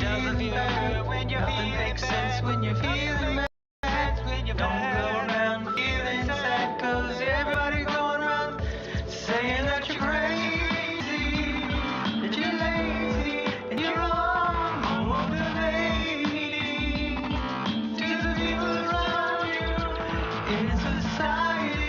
doesn't feel good when you're nothing makes sense when you're feeling bad. Don't go around feeling sad, cause everybody's going around saying that you're crazy, that you're lazy, and you're unmotivated. To the people around you in society,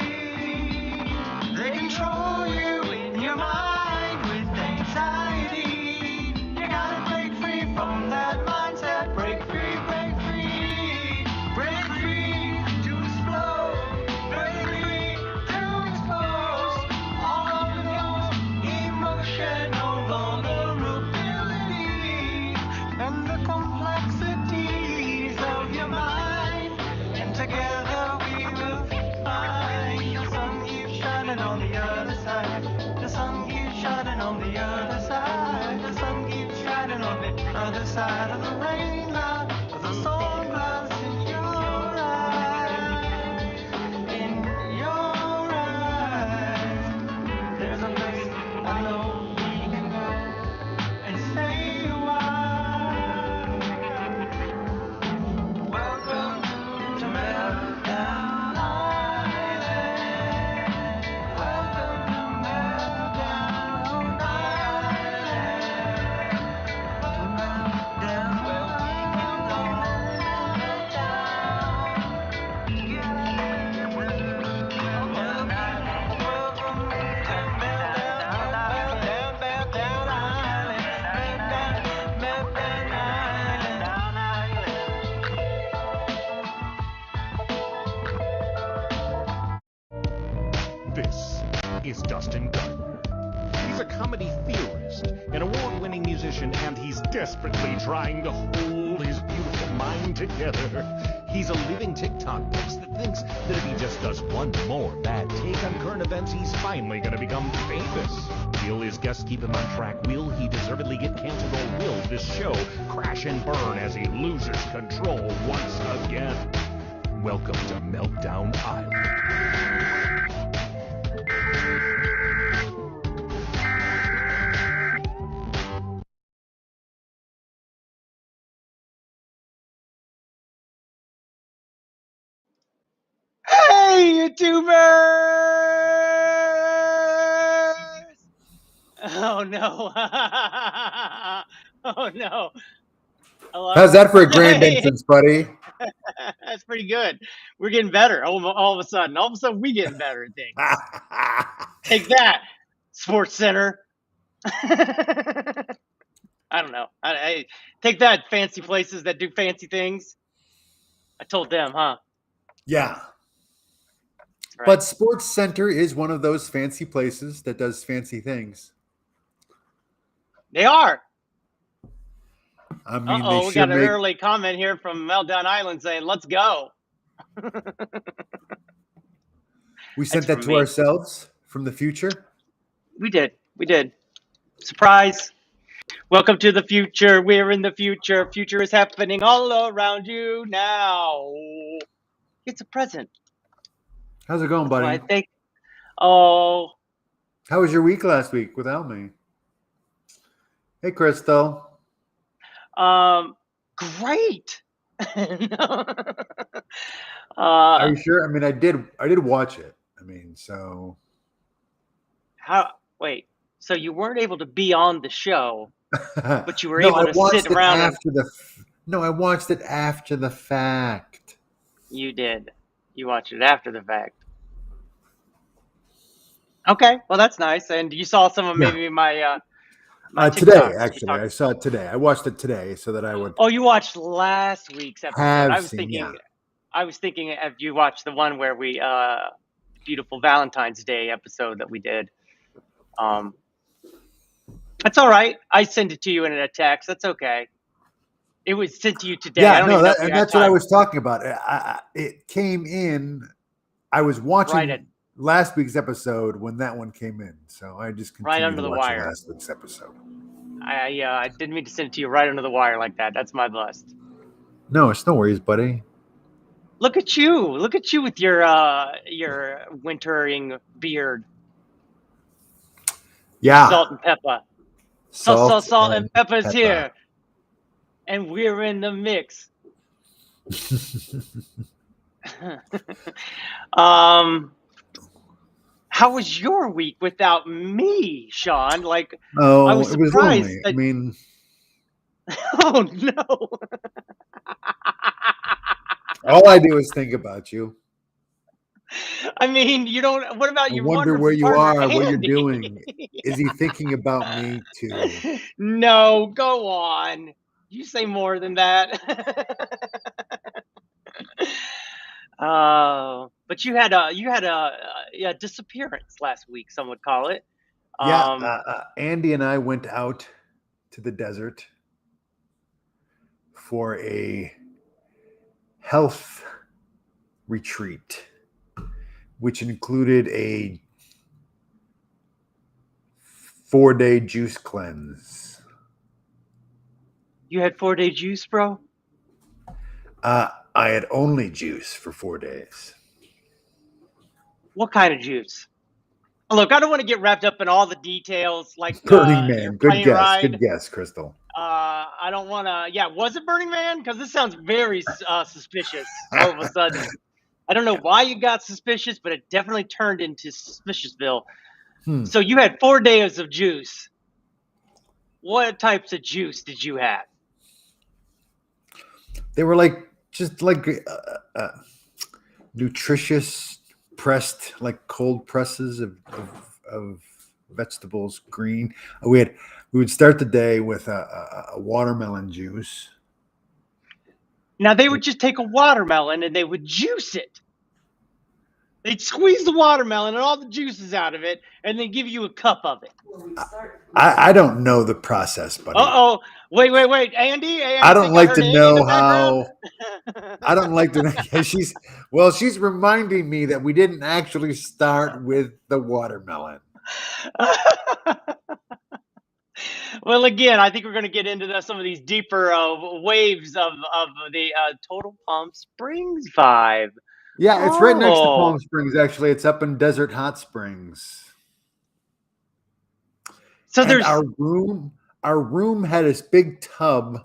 they control you in your mind with anxiety. You gotta break free from that mindset. Break free, break free. Break free to explode. Break free to expose all of your emotional vulnerabilities and the complexities of your mind. And together we will find the sun keeps shining on the other side. The sun keeps shining on the other side. The sun keeps shining on the other side of the rain cloud, of the storm clouds in your eyes. In your eyes, there's a place I know we can go and stay a while. Welcome to Meltdown Island. Welcome to Meltdown Island. To Meltdown, where we can go This is Dustin Gardner. He's a comedy theorist, an award-winning musician, and he's desperately trying to hold his beautiful mind together. He's a living TikTok post that thinks that if he just does one more bad take on current events, he's finally going to become famous. Will his guests keep him on track? Will he deservedly get canceled, or will this show crash and burn as he loses control once again? Welcome to Meltdown Island. Hey, YouTubers! Oh no! Oh no! Hello? How's that for a grand entrance, buddy? That's pretty good. We're getting better all of a sudden. All of a sudden, we getting better at things. Take that, Sports Center. I don't know. I take that, fancy places that do fancy things. I told them, huh? Yeah. Right. But Sports Center is one of those fancy places that does fancy things. They are. I mean, We got an early comment here from Meltdown Island saying, let's go. We sent that to ourselves from the future? We did. Surprise. Welcome to the future. We're in the future. Future is happening all around you now. It's a present. How's it going, buddy? I think. Oh. How was your week last week without me? Hey, Crystal. Great. Are you sure? I mean, I did watch it. I mean, so. Wait. So you weren't able to be on the show, but you were able to sit around. No, I watched it after the fact. You did. You watched it after the fact. Okay, well that's nice. And you saw some of maybe my today, actually, I saw it today. I watched it today so that I would. Oh, you watched last week's episode. I was thinking if you watched the one where we beautiful Valentine's Day episode that we did. That's all right. I sent it to you in a text. That's okay. It was sent to you today. Yeah, that's what I was talking about. It came in. I was watching last week's episode when that one came in, so I just continued right under the wire. Last week's episode. I didn't mean to send it to you right under the wire like that. That's my bust. No, it's no worries, buddy. Look at you! Look at you with your wintering beard. Yeah. Salt and pepper. Salt and pepper's here. and we're in the mix. How was your week without me, Sean? Like, I was it was surprised lonely. I that. mean, Oh no! all I do is think about you. I mean, you don't. What about I your wonder where wonderful you partner, are, what you're Andy? doing. Is he thinking about me too? No, go on. You say more than that. But you had a disappearance last week. Some would call it. Yeah, Um, Andy and I went out to the desert for a health retreat, which included a 4-day juice cleanse. you had 4-day juice, bro? I had only juice for 4 days. What kind of juice? Look, I don't want to get wrapped up in all the details, like Burning your Man. plane Good ride. guess, Crystal. I don't want to. Yeah, was it Burning Man? Because this sounds very suspicious. All of a sudden, I don't know why you got suspicious, but it definitely turned into Suspiciousville. So you had 4 days of juice. What types of juice did you have? They were just like nutritious pressed, like cold presses of vegetables, green. We would start the day with a watermelon juice. Now they would just take a watermelon and they would juice it. They'd squeeze the watermelon and all the juices out of it, and then give you a cup of it. I don't know the process, buddy. Uh-oh. Wait. Andy, I don't like to know how. I don't like to. She's reminding me that we didn't actually start with the watermelon. Well, again, I think we're going to get into some of these deeper waves of the Total Palm Springs vibe. Yeah, it's right next to Palm Springs, actually. It's up in Desert Hot Springs. So there's our room had this big tub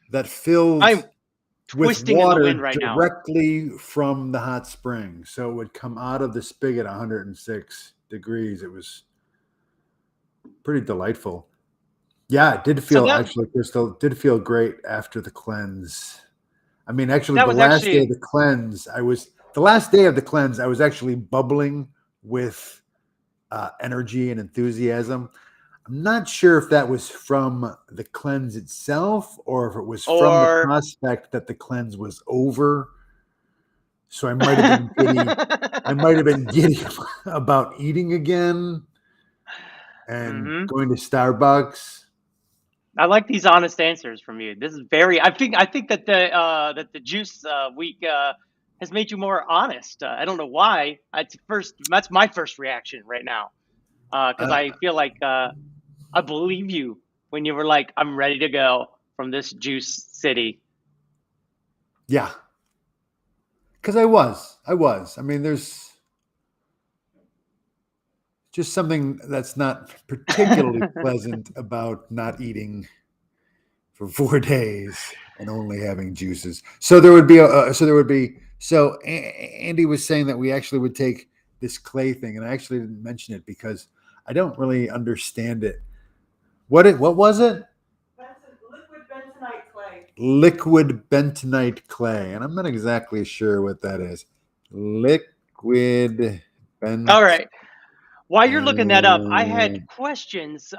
that filled with water directly from the hot springs. So it would come out of the spigot 106 degrees. It was pretty delightful. Yeah, it did feel Crystal, did feel great after the cleanse. I mean, actually, the last day of the cleanse, I was actually bubbling with energy and enthusiasm. I'm not sure if that was from the cleanse itself or if it was from the prospect that the cleanse was over. So I might have been giddy. I might have been giddy about eating again and going to Starbucks. I like these honest answers from you. This is very. I think that the juice week has made you more honest. I don't know why. That's my first reaction right now, because I feel like I believe you when you were like, "I'm ready to go from this juice city." Yeah, because I was. I mean, there's just something that's not particularly pleasant about not eating for 4 days and only having juices. So Andy was saying that we actually would take this clay thing, and I actually didn't mention it because I don't really understand it. What was it? Liquid bentonite clay. Liquid bentonite clay, and I'm not exactly sure what that is. Liquid bentonite. All right. While you're looking that up, I had questions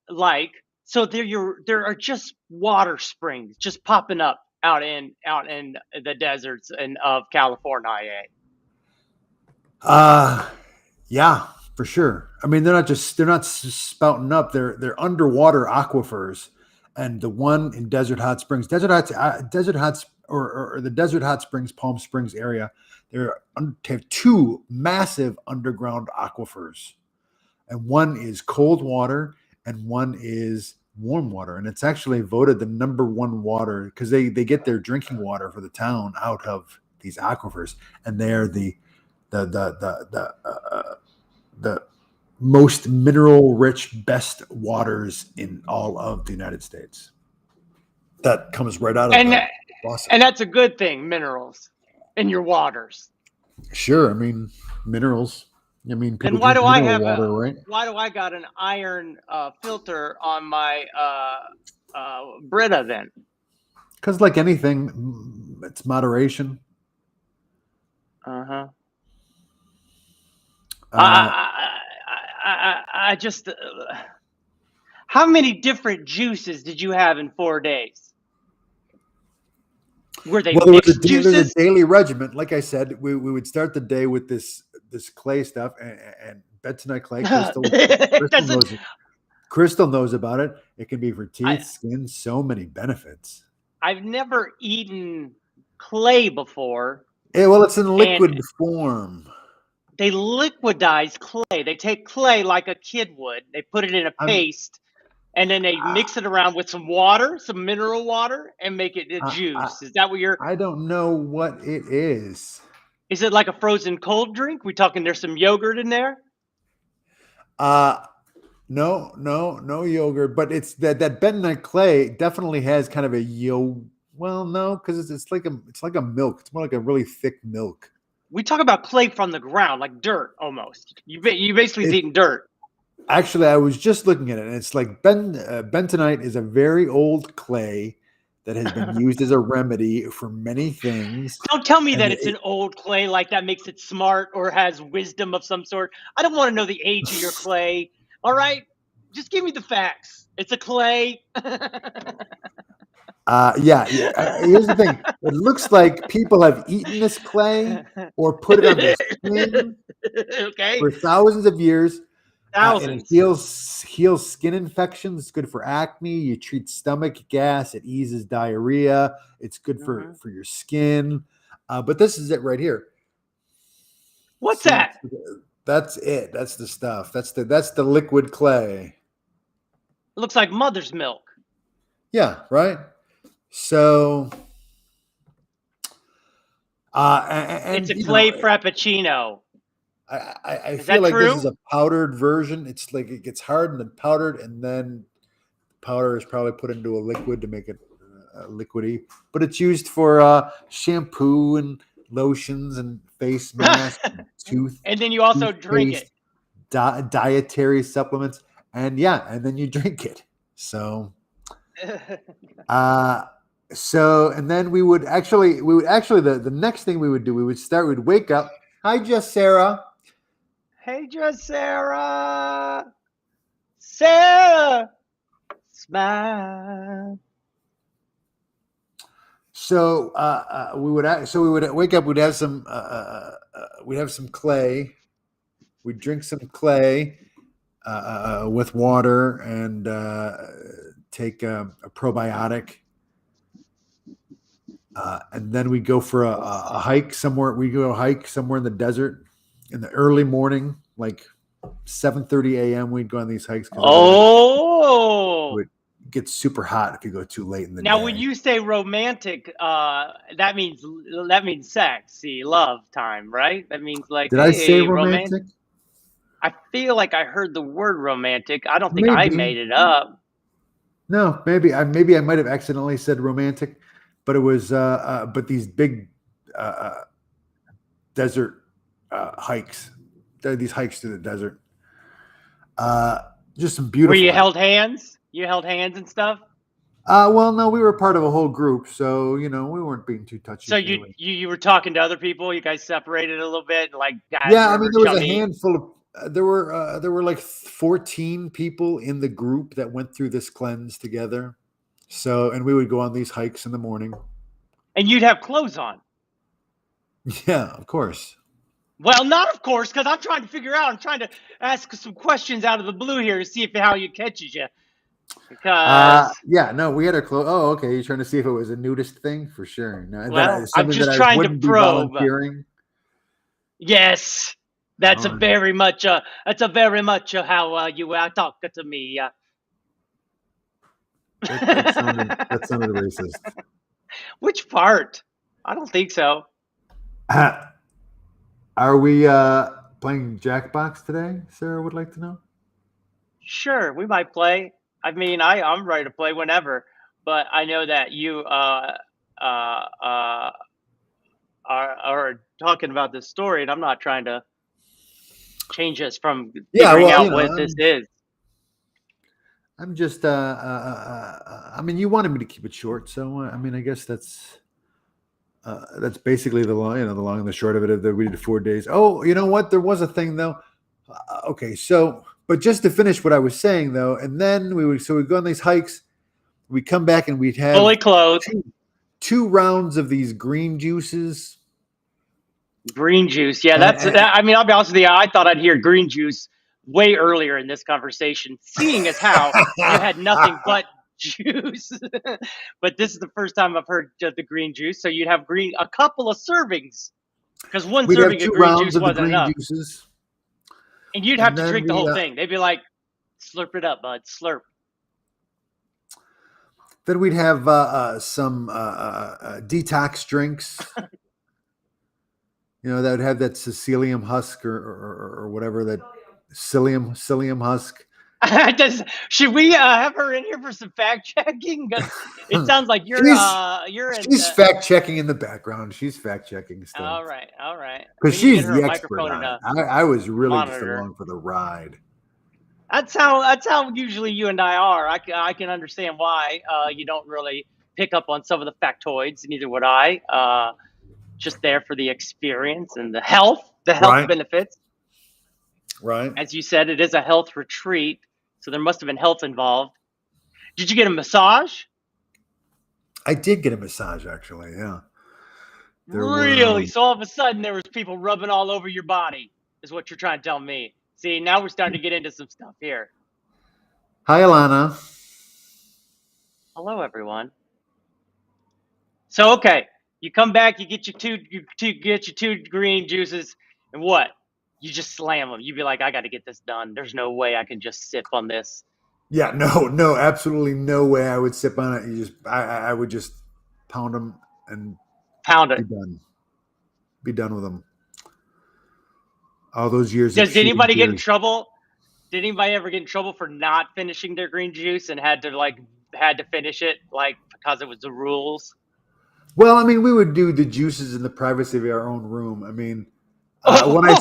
like, so there are just water springs just popping up out in the deserts of California. Yeah, for sure. I mean, they're not spouting up. They're underwater aquifers, and the one in Desert Hot Springs, or the Desert Hot Springs, Palm Springs area, they have 2 massive underground aquifers, and one is cold water and one is warm water, and it's actually voted the number 1 water because they get their drinking water for the town out of these aquifers, and they're the most mineral rich, best waters in all of the United States. that comes right out of the faucet. And that's a good thing, minerals in your waters. Sure, I mean minerals. I mean, people Then why drink do I mineral have water, right? why do I got an iron filter on my Brita then? Because like anything, it's moderation. Uh-huh. Uh, I just how many different juices did you have in 4 days? Were they well, mixed there was juices? a daily regimen. Like I said, we would start the day with this clay stuff and bentonite clay. Crystal knows about it. It can be for teeth, skin, so many benefits. I've never eaten clay before. Well, it's in liquid form. They liquidize clay. They take clay like a kid would. They put it in a paste, and then they mix it around with some water, some mineral water, and make it a juice. Is that what you're... I don't know what it is. Is it like a frozen cold drink? We talking there's some yogurt in there? No yogurt, but it's that bentonite clay definitely has kind of a well, no, because it's like a milk. It's more like a really thick milk. We talk about clay from the ground, like dirt almost. You basically eating dirt. Actually, I was just looking at it, and it's like bentonite is a very old clay that has been used as a remedy for many things. Don't tell me that it's an old clay like that makes it smart or has wisdom of some sort. I don't want to know the age of your clay. All right? Just give me the facts. It's a clay. Yeah. Here's the thing. It looks like people have eaten this clay or put it on their skin for thousands of years. And it heals skin infections. It's good for acne. You treat stomach gas. It eases diarrhea. It's good for your skin. But this is it right here. What's that? That's it. That's the stuff. That's the liquid clay. It looks like mother's milk. Yeah, right. So, it's a clay frappuccino. I feel like this is a powdered version. It's like it gets hard and then powdered, and then powder is probably put into a liquid to make it liquidy. But it's used for shampoo and lotions and face masks, and tooth. And then you also drink it. Dietary supplements, and then you drink it. So, and then we would actually the next thing we would wake up. Hi, Jess Sarah. Hey, Jess Sarah. Sarah, smile. So we would wake up. We'd have some clay. We'd drink some clay with water and take a probiotic. And then we go for a hike somewhere. We go hike somewhere in the desert in the early morning, like 7:30 a.m. We'd go on these hikes. It would get super hot if you go too late in the day. Now, when you say romantic, that means sex, see, love time, right? That means like. Did I say romantic? I feel like I heard the word romantic. I don't think I made it up. No, maybe I might have accidentally said romantic. But it was, but these big desert hikes. These hikes through the desert. Just some beautiful. Were you held hands? You held hands and stuff? Well, no, we were part of a whole group, so we weren't being too touchy. So you were talking to other people. You guys separated a little bit, like guys. Yeah, I mean there was a handful of. There were like 14 people in the group that went through this cleanse together. So, and we would go on these hikes in the morning. And you'd have clothes on. Yeah, of course. Well, not of course, because I'm trying to figure out. I'm trying to ask some questions out of the blue here to see how it catches you. Because we had our clothes. Oh, okay. You're trying to see if it was a nudist thing for sure. No, well, I'm just trying to probe. Yes, that's a very much how you talk to me. That sounded racist. Which part? I don't think so. Are we playing Jackbox today? Sarah would like to know. Sure, we might play. I mean, I'm ready to play whenever. but I know that you uh, are talking about this story, and I'm not trying to change us from Yeah, figuring well, out what this is. I'm just, I mean, you wanted me to keep it short, so I mean, I guess that's basically the long, the long and the short of it. That we did 4 days. Oh, you know what? There was a thing though. Okay, so, but just to finish what I was saying though, and then we'd go on these hikes. We'd come back and we'd have Fully clothed. two rounds of these green juices. Green juice. Yeah, I mean, I'll be honest with you. I thought I'd hear green juice way earlier in this conversation, seeing as how you had nothing but juice. But this is the first time I've heard the green juice. So you'd have a couple of servings, because one We'd have serving two of green rounds juice of the wasn't green enough. juices. And you'd have to drink the whole thing. They'd be like, slurp it up, bud, slurp. Then we'd have some detox drinks. That would have that psyllium husk or whatever, that psyllium husk. Should we have her in here for some fact checking? It sounds like she's fact checking in the background. She's fact checking stuff. All right. Because she's the expert on it. I was really just along for the ride. That's how usually you and I are. I can understand why you don't really pick up on some of the factoids. Neither would I. Just there for the experience and the health Right. benefits. Right. As you said, it is a health retreat, so there must have been health involved. Did you get a massage? I did get a massage, actually. Yeah. Really? So all of a sudden there was people rubbing all over your body, is what you're trying to tell me. See, now we're starting to get into some stuff here. Hi, Alana. Hello, everyone. So, okay, you come back, you get your two green juices, and what? You just slam them. You'd be like, I got to get this done. There's no way I can just sip on this. Yeah, no, absolutely no way I would sip on it. I would just pound them and it. Be done with them. All those years. Did anybody get in trouble? Did anybody ever get in trouble for not finishing their green juice and had to finish it because it was the rules? Well, I mean, we would do the juices in the privacy of our own room. I mean, when I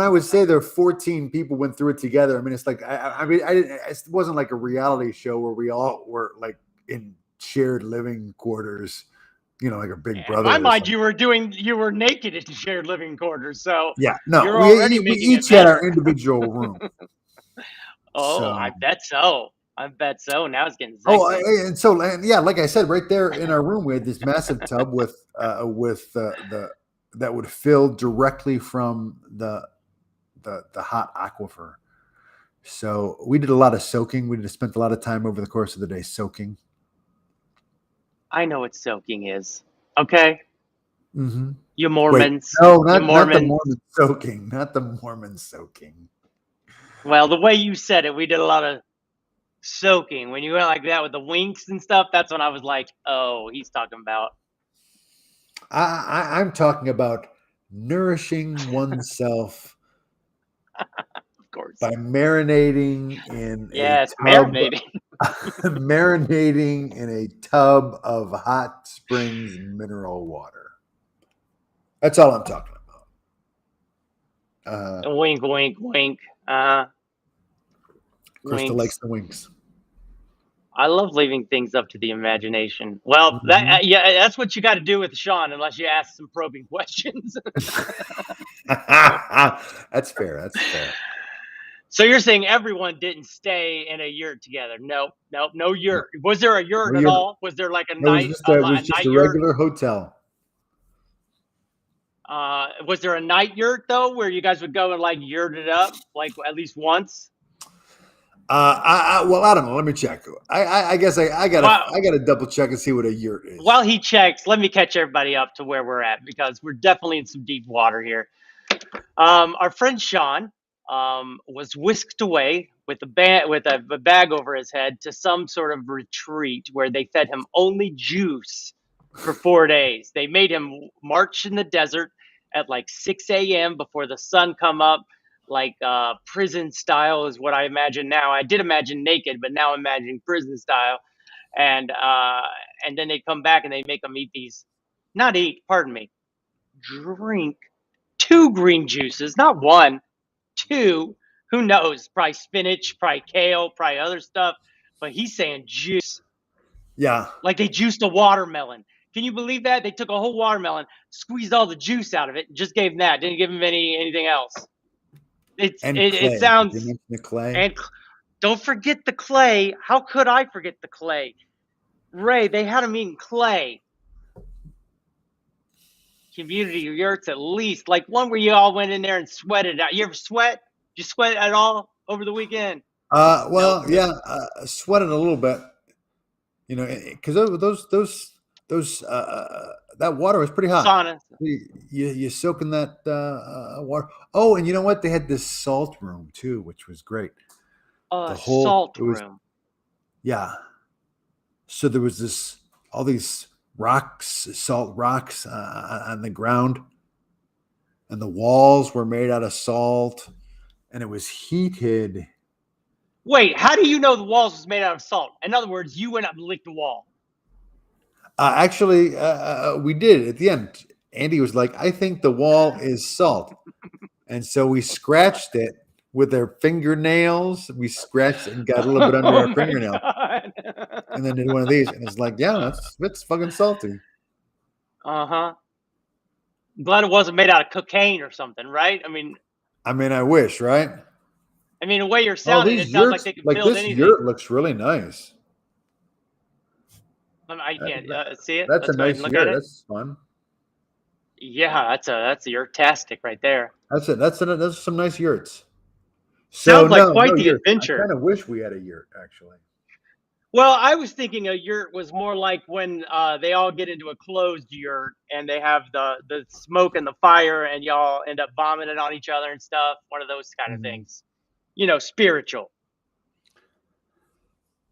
would say there were 14 people went through it together, I mean, it's like it wasn't like a reality show where we all were like in shared living quarters, like a big brother. In my mind, you were naked in shared living quarters. So yeah, no, we each had our individual room. I bet so. Now it's getting sexy. Yeah, like I said, right there in our room, we had this massive tub with that would fill directly from the hot aquifer. So we did a lot of soaking. We just spent a lot of time over the course of the day soaking. I know what soaking is. Okay. Mm-hmm. You Mormons. Wait, no, not the Mormon soaking. Not the Mormon soaking. Well, the way you said it, we did a lot of soaking. When you went like that with the winks and stuff, that's when I was like, oh, he's talking about. I'm talking about nourishing oneself. Of course. By marinating in marinating in a tub of Hot Springs mineral water. That's all I'm talking about. Wink, wink, wink. Krista likes the winks. I love leaving things up to the imagination. Well, that's what you got to do with Sean, unless you ask some probing questions. That's fair. So you're saying everyone didn't stay in a yurt together? Nope, no yurt. Was there a yurt at all? Was there like a night? It was just a regular hotel. Was there a night yurt though, where you guys would go and yurt it up, at least once? Well, I don't know. Let me check. I guess I gotta double check and see what a yurt is. While he checks, let me catch everybody up to where we're at, because we're definitely in some deep water here. Our friend Sean was whisked away with a bag over his head to some sort of retreat where they fed him only juice for 4 days. They made him march in the desert at 6 a.m. before the sun come up. Prison style is what I imagine now. I did imagine naked, but now I'm imagining prison style. and then they come back and they make them eat these, not eat, pardon me, drink 2 green juices, not 1, 2. Who knows? Probably spinach, probably kale, probably other stuff. But he's saying juice. Yeah. Like they juiced a watermelon. Can you believe that? They took a whole watermelon, squeezed all the juice out of it, and just gave him that. Didn't give him anything else. It sounds. Did you mention the clay? And don't forget the clay. How could I forget the clay? Ray, they had him eating clay. Community yurts, at least, like one where you all went in there and sweated out. You ever sweat? Did you sweat at all over the weekend? Well, yeah, sweated a little bit, because that water was pretty hot. Sauna. You soak in that water. Oh, and you know what? They had this salt room too, which was great. Salt room. Yeah. So there was all these salt rocks on the ground, and the walls were made out of salt, and it was heated. Wait, how do you know the walls was made out of salt? In other words, you went up and licked the wall. Actually, we did at the end. Andy was like, "I think the wall is salt," and so we scratched it with our fingernails. We scratched it and got a little bit under our fingernail, and then did one of these, and it's like, yeah, that's fucking salty. I'm glad it wasn't made out of cocaine or something, right? I mean, I wish, right? I mean, the way you're sounding, it sounds like they can build anything. This yurt looks really nice. I can't see it. That's Let's a nice look yurt. at it. That's fun. Yeah, that's a yurt-tastic right there. That's it. That's some nice yurts. Sounds like quite the adventure. I kind of wish we had a yurt, actually. Well, I was thinking a yurt was more like when they all get into a closed yurt and they have the smoke and the fire and y'all end up vomiting on each other and stuff. One of those kind of things. Spiritual.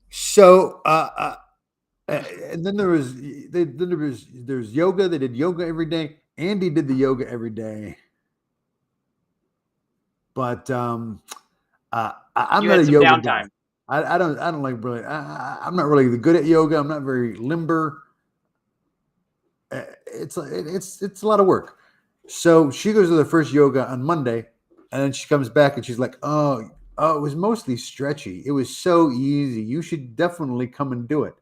So, and then there's yoga. They did yoga every day. Andy did the yoga every day. But I'm not a yoga guy. I don't like really. I'm not really good at yoga. I'm not very limber. It's a lot of work. So she goes to the first yoga on Monday, and then she comes back and she's like, "Oh, it was mostly stretchy. It was so easy. You should definitely come and do it."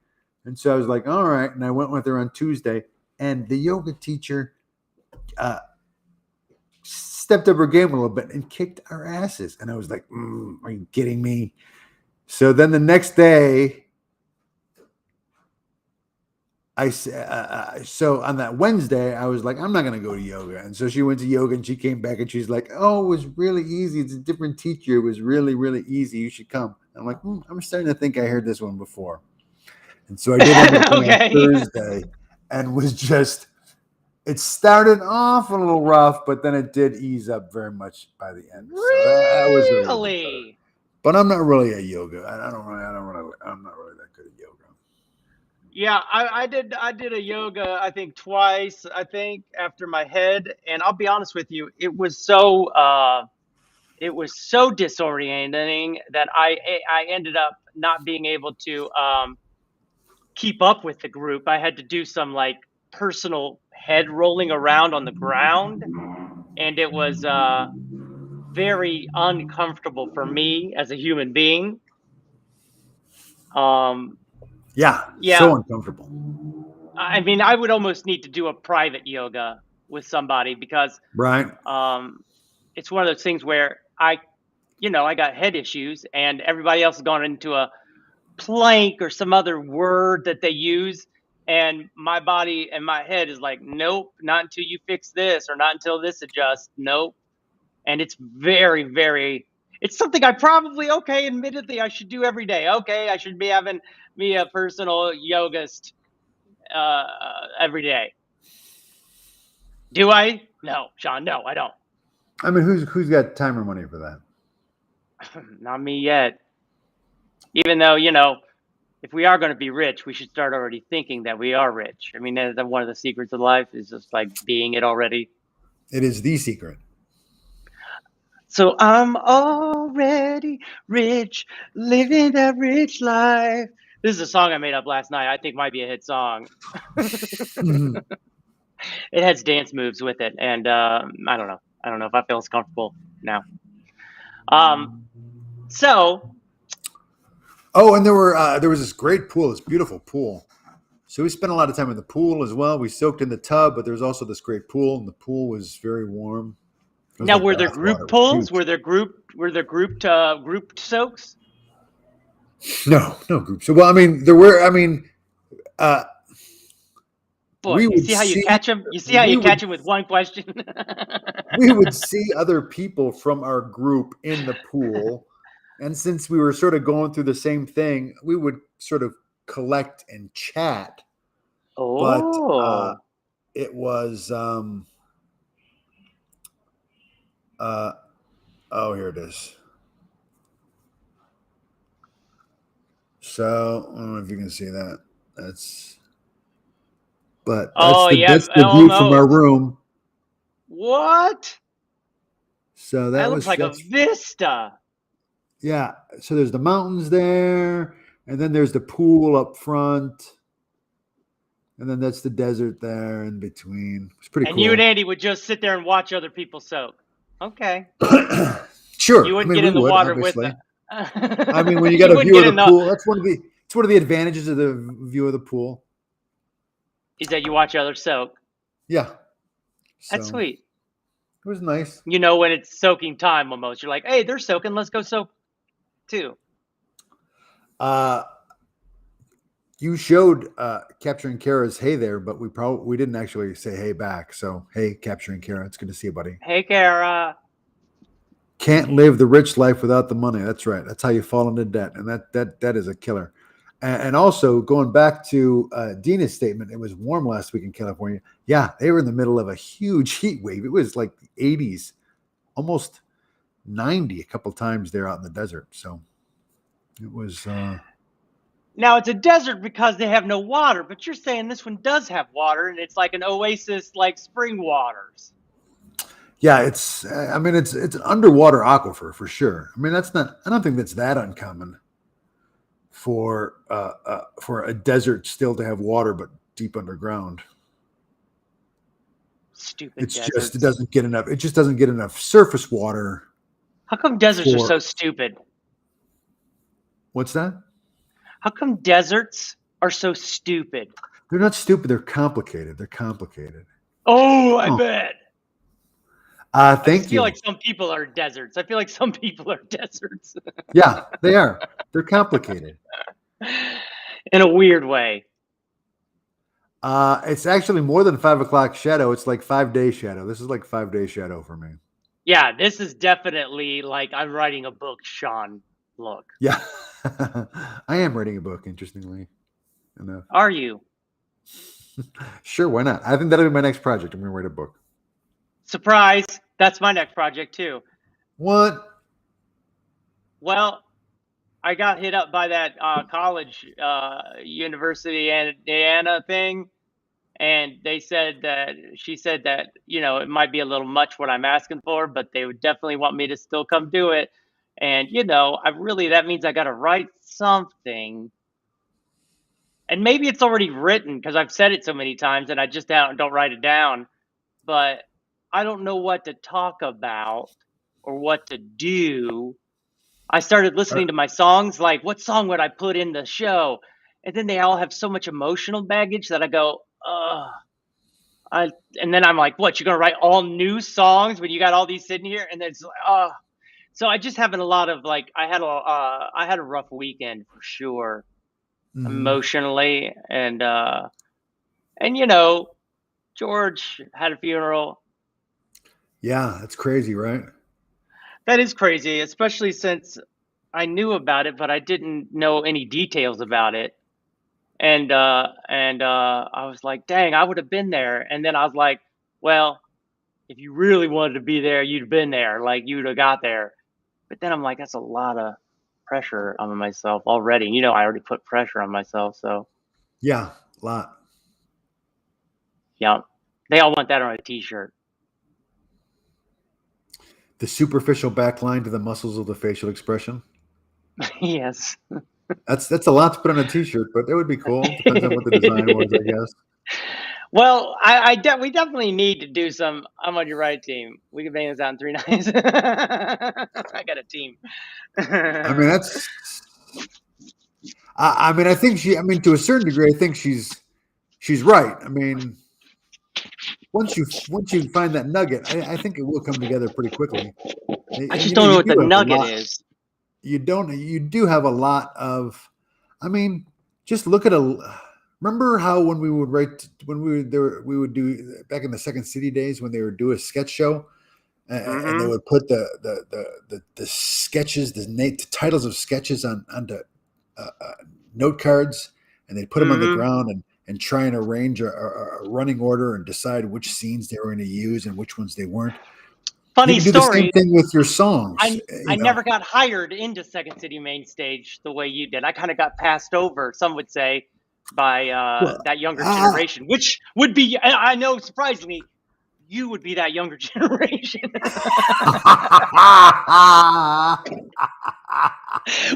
And so I was like, "All right." And I went with her on Tuesday, and the yoga teacher stepped up her game a little bit and kicked our asses. And I was like, "Are you kidding me?" So then the next day, so on that Wednesday, I was like, I'm not going to go to yoga. And so she went to yoga and she came back and she's like, "Oh, it was really easy. It's a different teacher. It was really, really easy. You should come." I'm like, I'm starting to think I heard this one before. And so I did it on Thursday and it started off a little rough, but then it did ease up very much by the end. Really? So that was really but I'm not really a yoga. I'm not really that good at yoga. Yeah, I did a yoga, I think twice, after my head. And I'll be honest with you, it was so disorienting that I ended up not being able to keep up with the group. I had to do some like personal head rolling around on the ground, and it was very uncomfortable for me as a human being. Yeah, so uncomfortable. I mean, I would almost need to do a private yoga with somebody because right. It's one of those things where I got head issues and everybody else has gone into a plank or some other word that they use, and my body and my head is like, nope, not until you fix this or not until this adjusts. Nope. And it's very, very, it's something I probably, admittedly, I should do every day. Okay, I should be having me a personal yogist every day. Do I? No, Sean, no, I don't. I mean, who's got time or money for that? Not me yet. Even though, if we are going to be rich, we should start already thinking that we are rich. I mean, that's one of the secrets of life is just like being it already. It is the secret. So I'm already rich, living that rich life. This is a song I made up last night. I think might be a hit song. Mhm. It has dance moves with it, and I don't know. I don't know if I feel as comfortable now. So. Oh, and there was this great pool, this beautiful pool. So we spent a lot of time in the pool as well. We soaked in the tub, but there was also this great pool, and the pool was very warm. It was Now, like were there bath water. group It was pulls? huge. Were there grouped soaks? No group. So well, I mean, there were. I mean, Boy, we you would see how you see. catch them? You see how you catch them with one question? We would see other people from our group in the pool, and since we were sort of going through the same thing, we would sort of collect and chat. But Oh. it was. Oh, here it is. So I don't know if you can see that. But Oh, yeah, that's the view from our almost. room. What? So That that looks was like a that's vista. yeah. So there's the mountains there, and then there's the pool up front, and then that's the desert there in between. It's pretty And cool. you and Andy would just sit there and watch other people soak. Okay. Sure. You I wouldn't mean, get we in the would water with obviously. them. I mean, when you got You a wouldn't view of get the in the. pool, it's one of the advantages of the view of the pool. Is that you watch others soak. Yeah. That's So sweet. it was nice. You know when it's soaking time almost. You're like, hey, they're soaking. Let's go soak too. You showed capturing Kara's hey there, but we didn't actually say hey back. So hey, capturing Kara, it's good to see you, buddy. Hey, Kara. Can't live the rich life without the money. That's right. That's how you fall into debt, and that is a killer. And also going back to Dina's statement, it was warm last week in California. Yeah, they were in the middle of a huge heat wave. It was like the 80s, almost 90 a couple times there out in the desert. So it was. Now it's a desert because they have no water, but you're saying this one does have water, and it's like an oasis, like spring waters. Yeah, it's. I mean, it's an underwater aquifer for sure. I mean, that's not. I don't think that's that uncommon for a desert still to have water, but deep underground. Stupid It's deserts. just it doesn't get enough. It just doesn't get enough surface water. How come deserts are so stupid? What's that? How come deserts are so stupid? They're not stupid. They're complicated. They're complicated. Oh, I bet. Thank you. I feel like some people are deserts. Yeah, they are. They're complicated. In a weird way. It's actually more than 5 o'clock shadow. It's like 5-day shadow. This is like 5-day shadow for me. Yeah, this is definitely like I'm writing a book, Sean. Look. Yeah. I am writing a book, interestingly enough. Are you? Sure, why not? I think that'll be my next project. I'm going to write a book. Surprise. That's my next project, too. What? Well, I got hit up by that college, University of Indiana thing. And she said that, it might be a little much what I'm asking for, but they would definitely want me to still come do it. And, that means I got to write something. And maybe it's already written because I've said it so many times and I just don't write it down. But I don't know what to talk about or what to do. I started listening to my songs, like what song would I put in the show? And then they all have so much emotional baggage that I go, ugh. And then I'm like, what, you're going to write all new songs when you got all these sitting here? And then it's like, so I just having a lot of like, I had a rough weekend for sure, emotionally. And George had a funeral. Yeah, that's crazy, right? That is crazy, especially since I knew about it, but I didn't know any details about it. And I was like, dang, I would have been there. And then I was like, well, if you really wanted to be there, you'd have been there. Like, you'd have got there. But then I'm like, that's a lot of pressure on myself already. I already put pressure on myself. So, yeah, a lot. Yeah. They all want that on a T-shirt. The superficial backline to the muscles of the facial expression. Yes. That's a lot to put on a T-shirt, but it would be cool. Depends on what the design was, I guess. Well, we definitely need to do some. I'm on your right team. We can bang this out in 3 nights. I got a team. I mean, that's. I mean, I think she. I mean, to a certain degree, I think she's right. I mean, once you find that nugget, I think it will come together pretty quickly. I just don't know what the nugget is. You don't. You do have a lot of. I mean, just look at remember how when we would write when we would do back in the Second City days when they would do a sketch show, and they would put the sketches, the titles of sketches onto note cards, and they'd put them on the ground and try and arrange a running order and decide which scenes they were going to use and which ones they weren't. Funny story. The same thing with your songs. I never got hired into Second City Main Stage the way you did. I kind of got passed over, some would say, by that younger generation, which would be, I know, surprisingly, you would be that younger generation.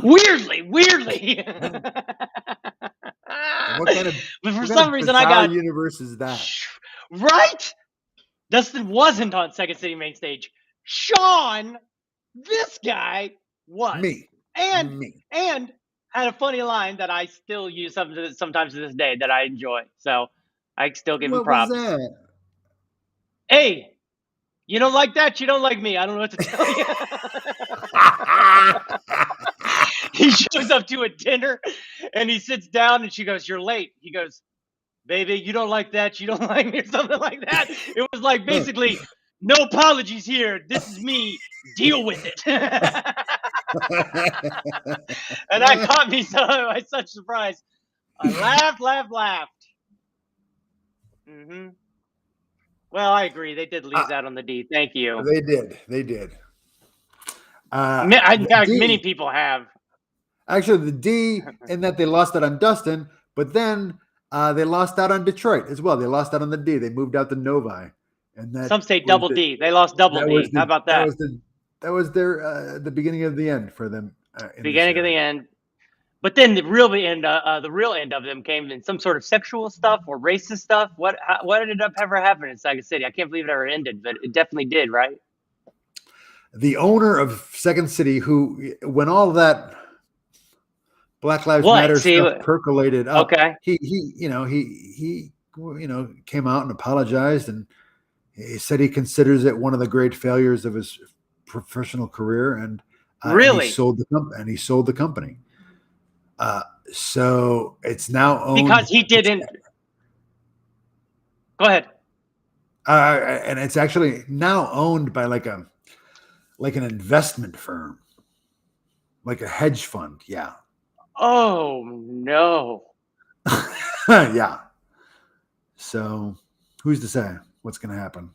Weirdly. But for some reason, I got universe is that right. Dustin wasn't on Second City Main Stage. Sean, this guy was and had a funny line that I still use sometimes to this day that I enjoy. So I still give him props. What was that? Hey, you don't like that? You don't like me. I don't know what to tell you. He shows up to a dinner and he sits down and she goes, "You're late." He goes, "Baby, you don't like that. You don't like me," or something like that. It was like basically, no apologies here. This is me. Deal with it. And that caught me by such surprise. I laughed. Mm-hmm. Well, I agree. They did leave that on the D. Thank you. They did. In fact, many people have. Actually, the D, in that they lost out on Dustin, but then they lost out on Detroit as well. They lost out on the D. They moved out to Novi. And that some say double D. They lost double D. How about that? That was their the beginning of the end for them. Beginning of the end. But then the real end of them came in some sort of sexual stuff or racist stuff. What ended up ever happening in Second City? I can't believe it ever ended, but it definitely did, right? The owner of Second City, who when all that Black Lives Matter stuff percolated up, he came out and apologized, and he said he considers it one of the great failures of his professional career, and really he sold the company. So it's now owned because he didn't. Go ahead. And it's actually now owned by like an investment firm, like a hedge fund. Yeah. Oh no. Yeah. So who's to say what's going to happen?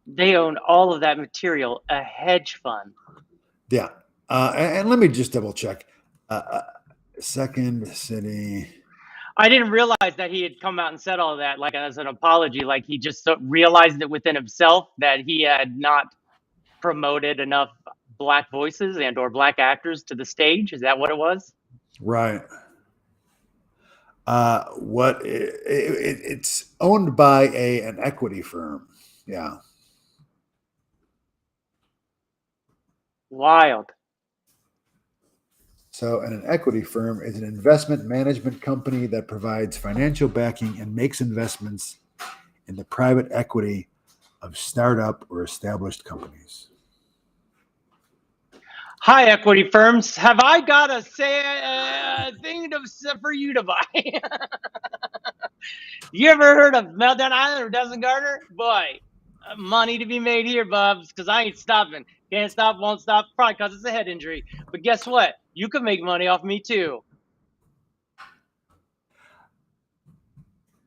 They own all of that material. A hedge fund. Yeah. And let me just double check. Second City. I didn't realize that he had come out and said all that, like as an apology. Like he just realized it within himself that he had not promoted enough Black voices and/or Black actors to the stage. Is that what it was? Right. It's owned by an equity firm. Yeah. Wild. So, an equity firm is an investment management company that provides financial backing and makes investments in the private equity of startup or established companies. Hi, equity firms. Have I got a thing for you to buy? You ever heard of Meltdown Island or Dustin Gardner? Boy, money to be made here, Bubs, because I ain't stopping. Can't stop, won't stop, probably because it's a head injury. But guess what? You can make money off me too.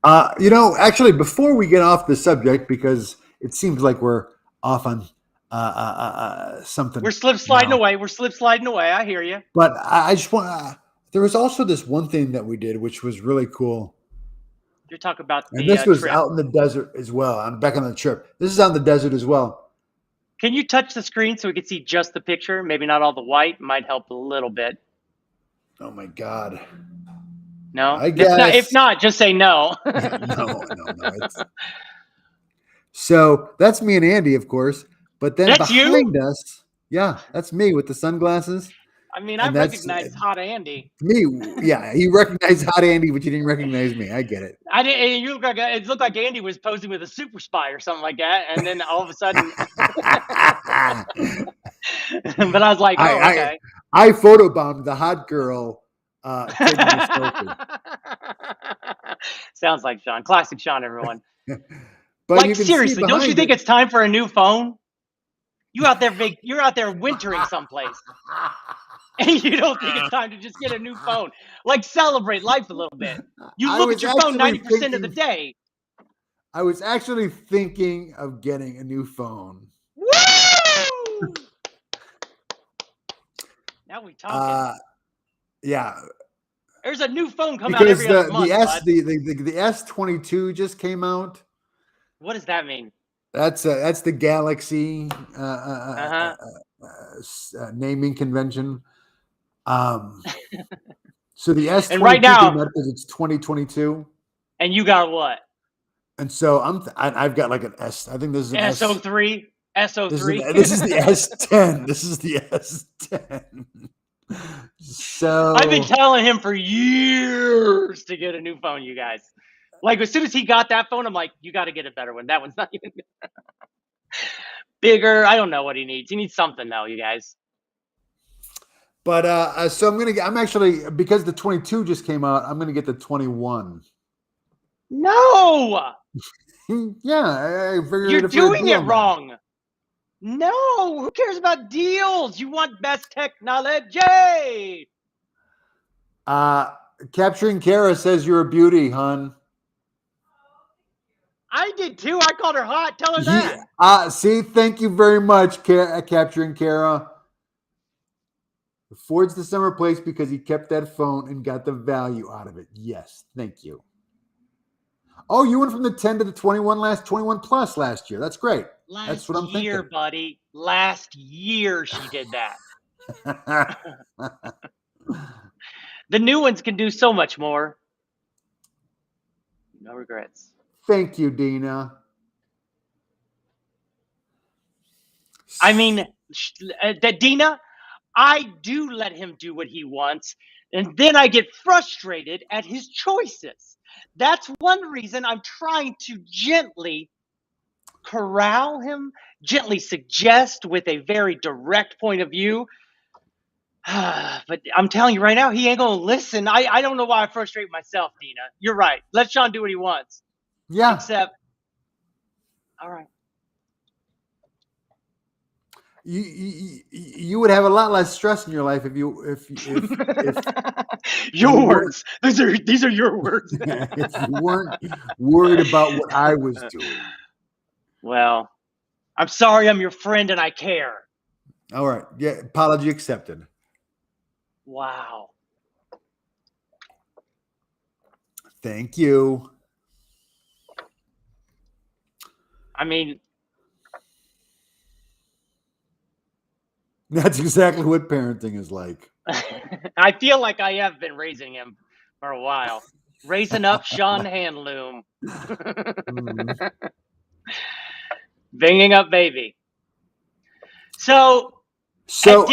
Actually, before we get off the subject, because it seems like we're off on something. We're sliding away. I hear you. But I just want there was also this one thing that we did, which was really cool. You're talking about and this was trip. Out in the desert as well. I'm back on the trip. This is out in the desert as well. Can you touch the screen so we can see just the picture? Maybe not all the white. Might help a little bit. Oh my God. No, I guess. If not, just say no. No. So that's me and Andy, of course. But then That's you? behind us, yeah, that's me with the sunglasses. I mean, I And that's recognize Hot Andy. me. Yeah, you recognize Hot Andy, but you didn't recognize me. I get it. I didn't. You look like it looked like Andy was posing with a super spy or something like that, and then all of a sudden, but I was like, oh, okay. I photobombed the hot girl taking the selfie. Sounds like Sean. Classic Sean, everyone. But Like, you can seriously, see don't you think it. it's time for a new phone? You're out there wintering someplace. And you don't think it's time to just get a new phone? Like, celebrate life a little bit. You look at your phone 90% of the day. I was actually thinking of getting a new phone. Woo! Now we talking. Yeah. There's a new phone coming out every other month. The S22 just came out. What does that mean? That's the Galaxy naming convention. So the S22 and right now, came out because it's 2022. And you got what? And so I've got like an S. I think this is an SO3. SO3. This is the S10. This is the S10. So I've been telling him for years to get a new phone, you guys. Like, as soon as he got that phone, I'm like, you got to get a better one. That one's not even bigger. I don't know what he needs. He needs something, though, you guys. But so I'm actually, because the 22 just came out, I'm gonna get the 21. No. Yeah, I figured you're doing it wrong. No, who cares about deals? You want best technology. Capturing Kara says you're a beauty, hon. I did too. I called her hot. Tell her that. See, thank you very much, Capturing Kara. Ford's the summer place because he kept that phone and got the value out of it. Yes, thank you. Oh, you went from the 10 to the 21 plus last year. That's great. That's what I'm thinking. Last year, buddy. Last year she did that. The new ones can do so much more. No regrets. Thank you, Dina. I mean, Dina, I do let him do what he wants, and then I get frustrated at his choices. That's one reason I'm trying to gently corral him, gently suggest with a very direct point of view. But I'm telling you right now, he ain't going to listen. I don't know why I frustrate myself, Dina. You're right. Let Sean do what he wants. Yeah. Except, all right. You would have a lot less stress in your life if your words. These are your words. If you weren't worried about what I was doing. Well, I'm sorry. I'm your friend and I care. All right. Yeah. Apology accepted. Wow. Thank you. I mean, that's exactly what parenting is like. I feel like I have been raising him for a while. Raising up Sean Handloom. Bringing up baby. So at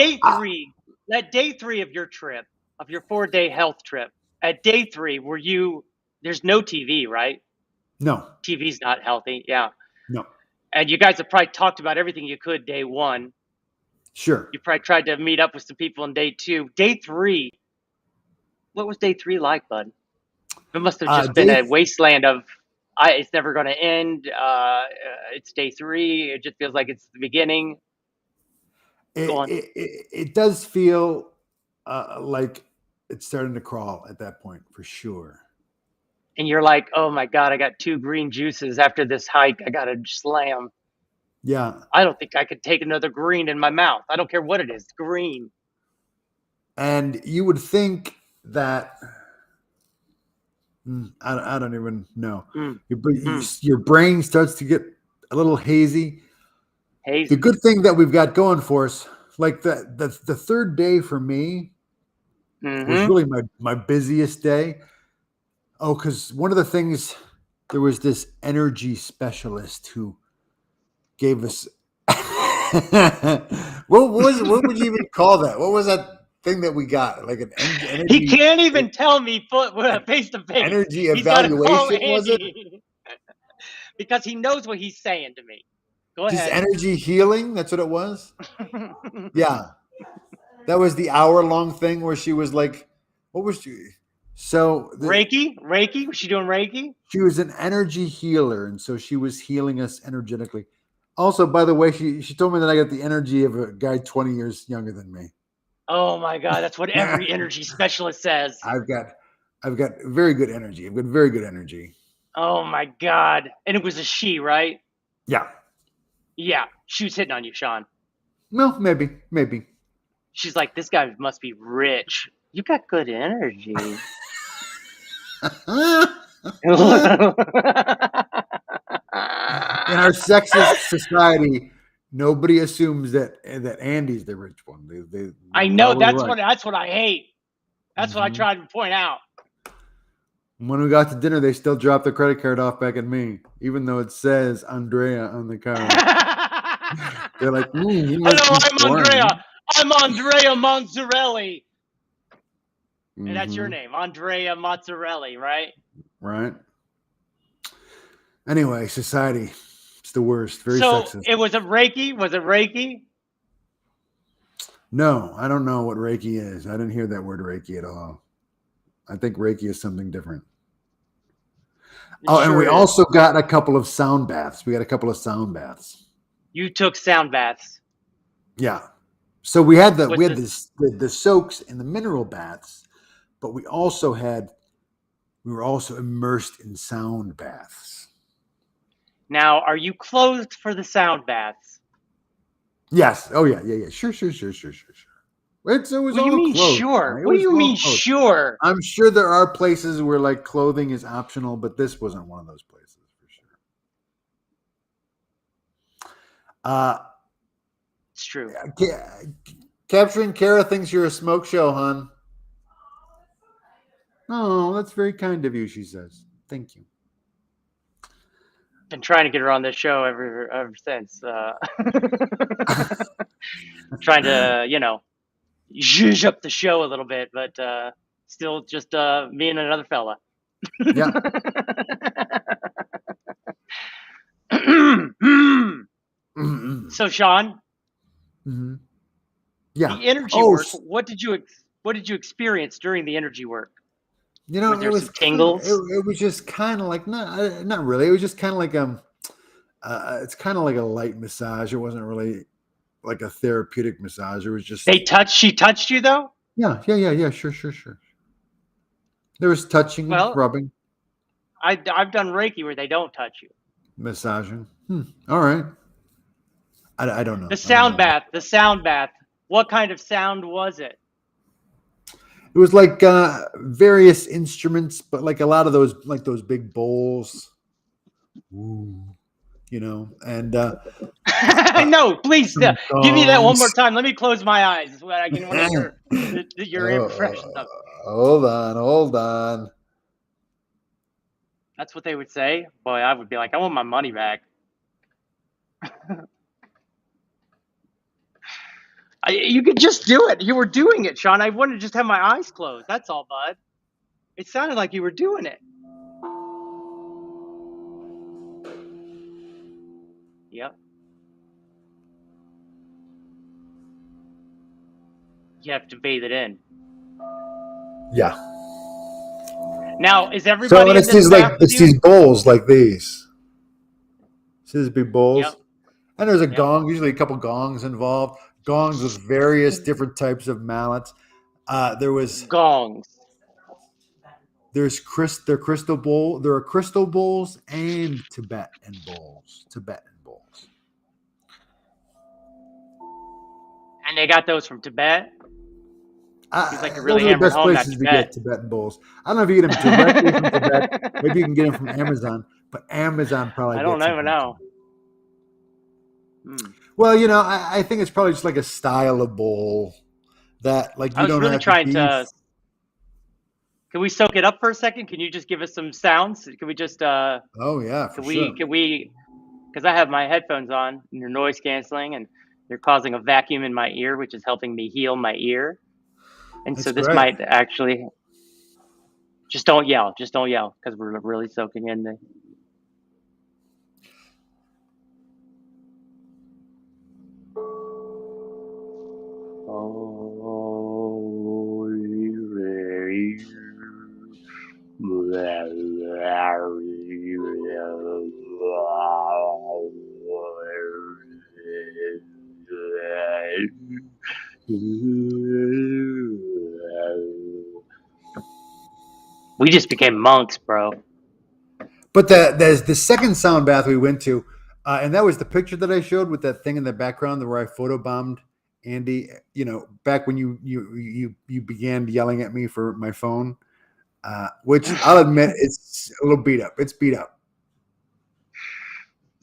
day three of your trip, of your 4-day health trip, at day 3, there's no TV, right? No. TV's not healthy. Yeah. No. And you guys have probably talked about everything you could day 1. Sure. You probably tried to meet up with some people on day 2. Day 3, what was day 3 like, bud? It must have just been a wasteland of, it's never going to end. It's day 3. It just feels like it's the beginning. It does feel like it's starting to crawl at that point, for sure. And you're like, oh my God, I got 2 green juices after this hike. I got to slam. Yeah. I don't think I could take another green in my mouth. I don't care what it is. Green. And you would think that, I don't even know. Your brain starts to get a little hazy. The good thing that we've got going for us, like the third day for me, was really my busiest day. Oh, because one of the things, there was this energy specialist who gave us what would you even call that? What was that thing that we got? Like an energy. He can't even tell me face to face. Energy He's got to call evaluation, was it? Andy because he knows what he's saying to me. Go Just ahead. energy healing. That's what it was. Yeah, that was the hour-long thing where she was like, "What was she?" So Reiki? Was she doing Reiki? She was an energy healer, and so she was healing us energetically. Also, by the way, she told me that I got the energy of a guy 20 years younger than me. Oh my God, that's what every energy specialist says. I've got very good energy. I've got very good energy. Oh my God. And it was a she, right? Yeah. Yeah. She was hitting on you, Sean. No, maybe. She's like, this guy must be rich. You got good energy. In our sexist society, nobody assumes that Andy's the rich one. I know that's what I hate. That's what I tried to point out. When we got to dinner, they still dropped the credit card off back at me, even though it says Andrea on the card. They're like, hello, I'm Andrea. I'm Andrea Mozzarelli. And that's your name, Andrea Mozzarelli, right? Right. Anyway, society. It's the worst. Very so sexist. It was a Reiki? Was it Reiki? No, I don't know what Reiki is. I didn't hear that word Reiki at all. I think Reiki is something different. And we also got a couple of sound baths. We got a couple of sound baths. You took sound baths. Yeah. So we had the soaks and the mineral baths, but we were also immersed in sound baths. Now, are you clothed for the sound baths? Yes. Oh yeah. Sure. It was what all do you mean clothed. Sure? What do you mean clothed. sure? I'm sure there are places where like clothing is optional, but this wasn't one of those places for sure. It's true. Capturing Kara thinks you're a smoke show, hon. Oh, that's very kind of you, she says. Thank you. Been trying to get her on this show ever since. Trying to, zhuzh up the show a little bit, but still just me and another fella. Yeah. So, Sean. Mm-hmm. Yeah. The energy work. What did you experience during the energy work? It was tingles. It was just kind of like not really. It was just kind of like it's kind of like a light massage. It wasn't really like a therapeutic massage. It was just She touched you though? Yeah. Sure. There was touching, rubbing. I've done Reiki where they don't touch you. Massaging. All right. I don't know. The sound bath. What kind of sound was it? It was like various instruments, but like a lot of those big bowls. Ooh. And no, please give me that one more time. Let me close my eyes so I can hear your impressions of it. Hold on. That's what they would say. Boy, I would be like, I want my money back. You could just do it. You were doing it, Sean. I wanted to just have my eyes closed. That's all, bud. It sounded like you were doing it. Yep. You have to bathe it in. Yeah. Now, is everybody it's these bowls like these. See these big bowls? Yep. And there's a gong, usually a couple gongs involved. Gongs with various different types of mallets. There was gongs. There are crystal bowls and Tibetan bowls. And they got those from Tibet. Seems like you're really those are the best home places to get Tibetan bowls. I don't know if you get them directly from Tibet. Maybe you can get them from Amazon, but Amazon probably. I don't ever know. Well, I think it's probably just like a style of bowl that, like, you don't have to Can we soak it up for a second? Can you just give us some sounds? Can we just Oh yeah, for sure. can we because I have my headphones on and they're noise canceling and they're causing a vacuum in my ear, which is helping me heal my ear. And That's so this great. might actually just don't yell because we're really soaking in the We just became monks, bro. But the second sound bath we went to, and that was the picture that I showed with that thing in the background where I photobombed Andy. You know, back when you began yelling at me for my phone, which I'll admit it's a little beat up. It's beat up.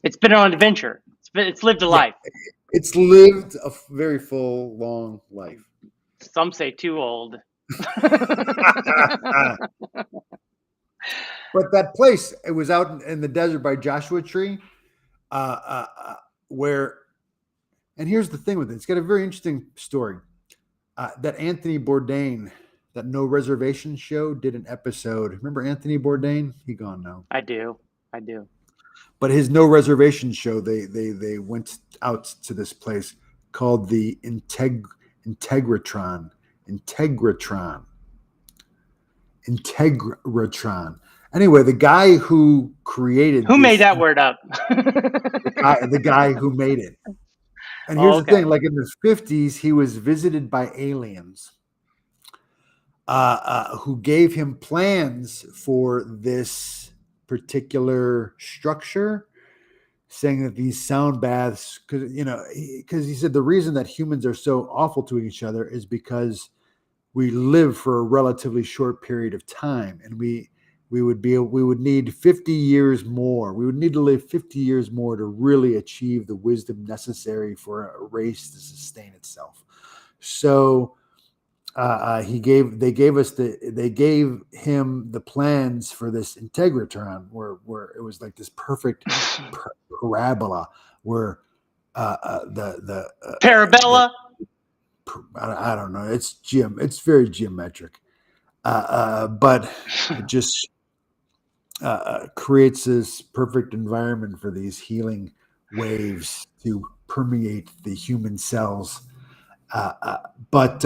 It's been an adventure. It's lived a life. It's lived a very full, long life. Some say too old. But that place, it was out in the desert by Joshua Tree, where, and here's the thing with it. It's got a very interesting story. That Anthony Bourdain, that No Reservation show, did an episode. Remember Anthony Bourdain? He gone now. I do. But his No Reservation show, they went out to this place called the Integratron. Anyway, the guy who created made that word up? the guy who made it. And here's the thing, like in the 50s, he was visited by aliens who gave him plans for this particular structure, saying that these sound baths, because he said the reason that humans are so awful to each other is because we live for a relatively short period of time, and we would need 50 years more. We would need to live 50 years more to really achieve the wisdom necessary for a race to sustain itself. So they gave him the plans for this Integratron, where it was like this perfect parabola, where the Parabella. I don't know. It's very geometric, but it just creates this perfect environment for these healing waves to permeate the human cells. But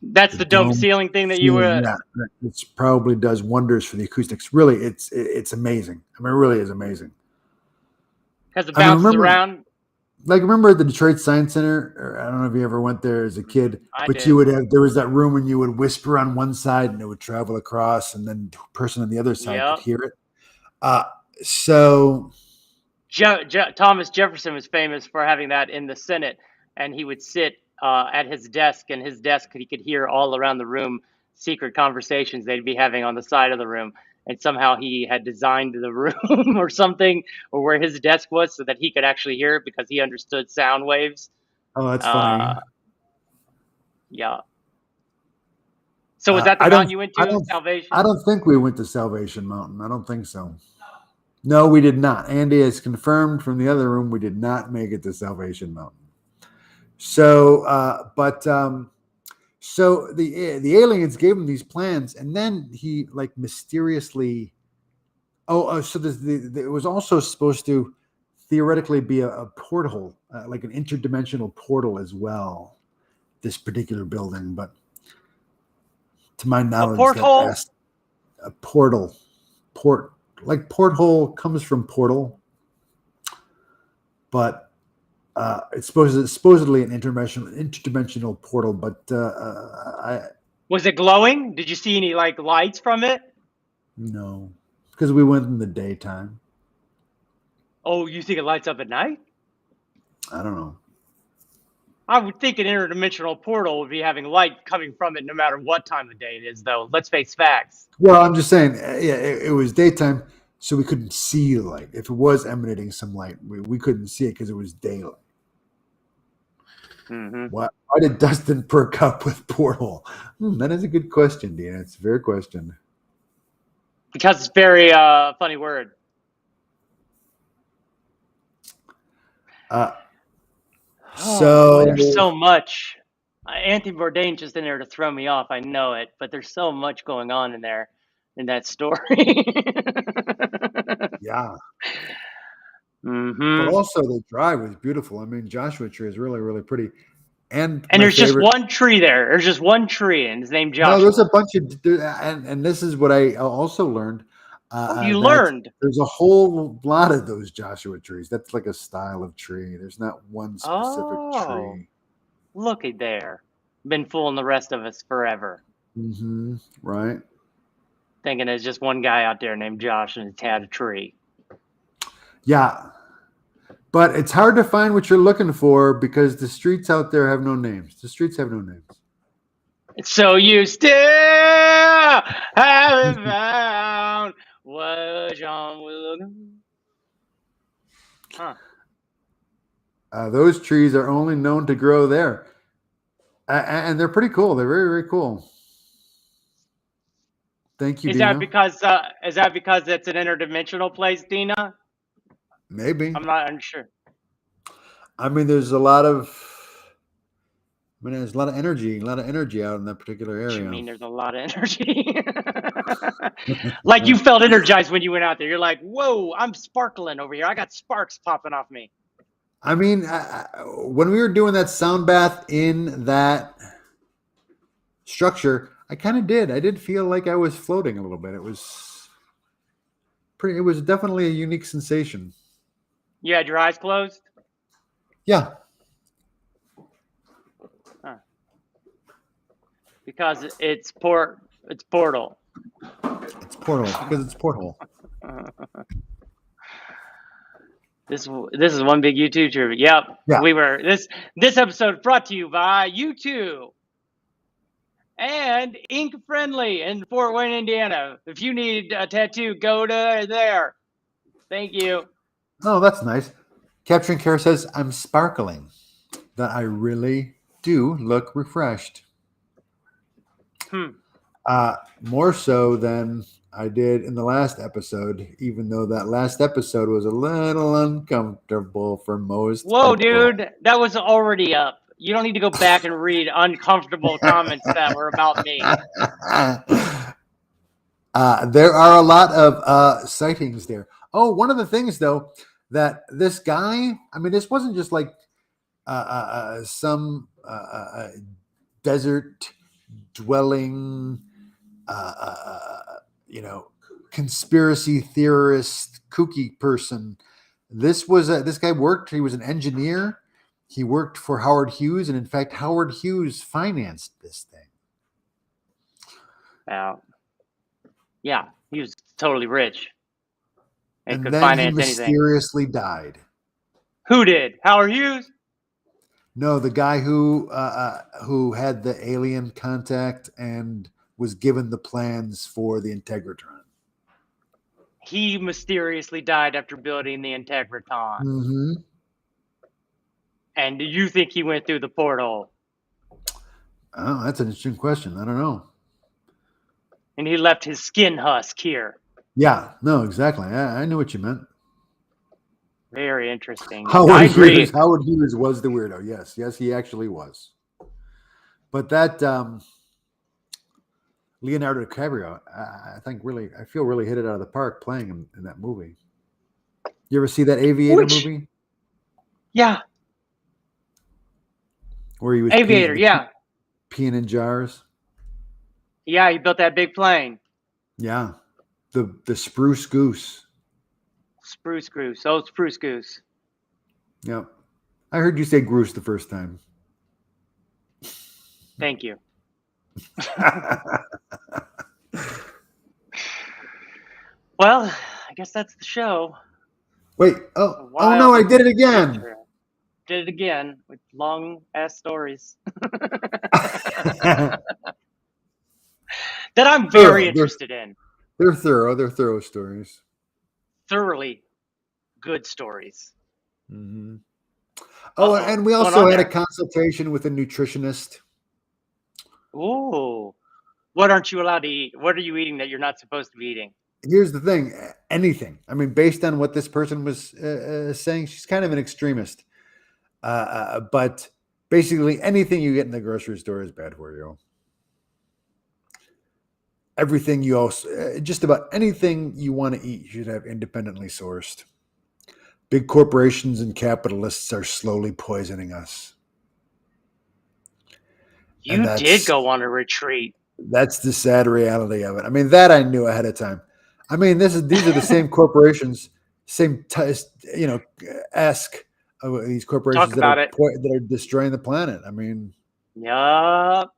that's the dome ceiling thing that you were. Yeah, it probably does wonders for the acoustics. Really, it's amazing. I mean, it really is amazing. Because it bounces around. Like, remember at the Detroit Science Center? Or I don't know if you ever went there as a kid, you would have, there was that room when you would whisper on one side and it would travel across, and then the person on the other side could hear it. So Thomas Jefferson was famous for having that in the Senate, and he would sit at his desk, and his desk, he could hear all around the room secret conversations they'd be having on the side of the room. And somehow he had designed the room or something, or where his desk was, so that he could actually hear it because he understood sound waves. Oh, that's funny. Yeah. So was that the mountain you went to, Salvation? I don't think we went to Salvation Mountain. I don't think so. No, we did not. Andy has confirmed from the other room we did not make it to Salvation Mountain. So, so the aliens gave him these plans, and then he like mysteriously. So it was also supposed to theoretically be a portal, like an interdimensional portal as well. This particular building, but to my knowledge, a portal, like porthole comes from portal, but. It's supposedly an interdimensional portal, but was it glowing? Did you see any like lights from it? No, because we went in the daytime. Oh, you think it lights up at night? I don't know. I would think an interdimensional portal would be having light coming from it no matter what time of day it is, though. Let's face facts. Well, I'm just saying, it was daytime, so we couldn't see the light. If it was emanating some light, we couldn't see it because it was daylight. Mm-hmm. Why did Dustin perk up with Portal? That is a good question, Dina. It's a fair question. Because it's very funny word. So there's so much. Anthony Bourdain's just in there to throw me off. I know it, but there's so much going on in there, in that story. yeah. Mm-hmm. But also the drive was beautiful. I mean, Joshua Tree is really, really pretty. And there's just one tree there. There's just one tree, and his name Joshua. No, there's a bunch of, and this is what I also learned. You learned. There's a whole lot of those Joshua trees. That's like a style of tree. There's not one specific tree. Looky there. Been fooling the rest of us forever. Mm-hmm. Right. Thinking there's just one guy out there named Josh and it's had a tree. Yeah. But it's hard to find what you're looking for because the streets out there have no names. The streets have no names. So you still haven't found what John was looking for. Huh. Those trees are only known to grow there. And they're pretty cool. They're very, very cool. Thank you, Dina. Is that because it's an interdimensional place, Dina? Maybe. I'm not unsure. I mean, there's a lot of energy out in that particular area. What do you mean there's a lot of energy? Like you felt energized when you went out there. You're like, whoa, I'm sparkling over here. I got sparks popping off me. I mean, when we were doing that sound bath in that structure, I kind of did. I did feel like I was floating a little bit. It was definitely a unique sensation. You had your eyes closed? Yeah. Huh. Because it's portal. It's portal because it's portal. This is one big YouTube trivia. Yep. Yeah. We were this episode brought to you by YouTube and Ink Friendly in Fort Wayne, Indiana. If you need a tattoo, go to there. Thank you. Oh, that's nice. Capturing Care says, I'm sparkling. That I really do look refreshed. More so than I did in the last episode, even though that last episode was a little uncomfortable for most Whoa, people. dude. That was already up. You don't need to go back and read uncomfortable comments that were about me. There are a lot of sightings there. Oh, one of the things, though, that this guy, I mean, this wasn't just like some desert dwelling, conspiracy theorist, kooky person. This guy worked. He was an engineer. He worked for Howard Hughes, and in fact, Howard Hughes financed this thing. Yeah, he was totally rich and could then finance he anything. Mysteriously died. Who did? Howard Hughes? No, the guy who had the alien contact and was given the plans for the Integratron. He mysteriously died after building the Integratron. Mm-hmm. And do you think he went through the portal? Oh, that's an interesting question. I don't know. And he left his skin husk here. Yeah, no, exactly. I knew what you meant. Very interesting. Howard Hughes was the weirdo. Yes, he actually was. But that Leonardo DiCaprio, I feel really hit it out of the park playing him in that movie. You ever see that Aviator movie? Yeah. Where he was Aviator, peeing in jars. Yeah, he built that big plane. Yeah, the Spruce Goose. Spruce Goose. Oh, Spruce Goose. Yep. I heard you say Goose the first time. Thank you. Well, I guess that's the show. Wait. Oh no, I did it again. Did it again with long ass stories. That I'm very interested in. They're thorough. They're thorough stories. Thoroughly good stories. Mm-hmm. Oh, Uh-oh. and we What's going also on had a there? consultation with a nutritionist. Ooh. What aren't you allowed to eat? What are you eating that you're not supposed to be eating? Here's the thing: anything. I mean, based on what this person was saying, she's kind of an extremist. But basically, anything you get in the grocery store is bad for you. Everything you also, just about anything you want to eat, you should have independently sourced. Big corporations and capitalists are slowly poisoning us, and You did go on a retreat. that's the sad reality of it. I mean, that I knew ahead of time. I mean, these are the same corporations, same esque these Talk corporations that about it. are destroying the planet. I mean, Yup.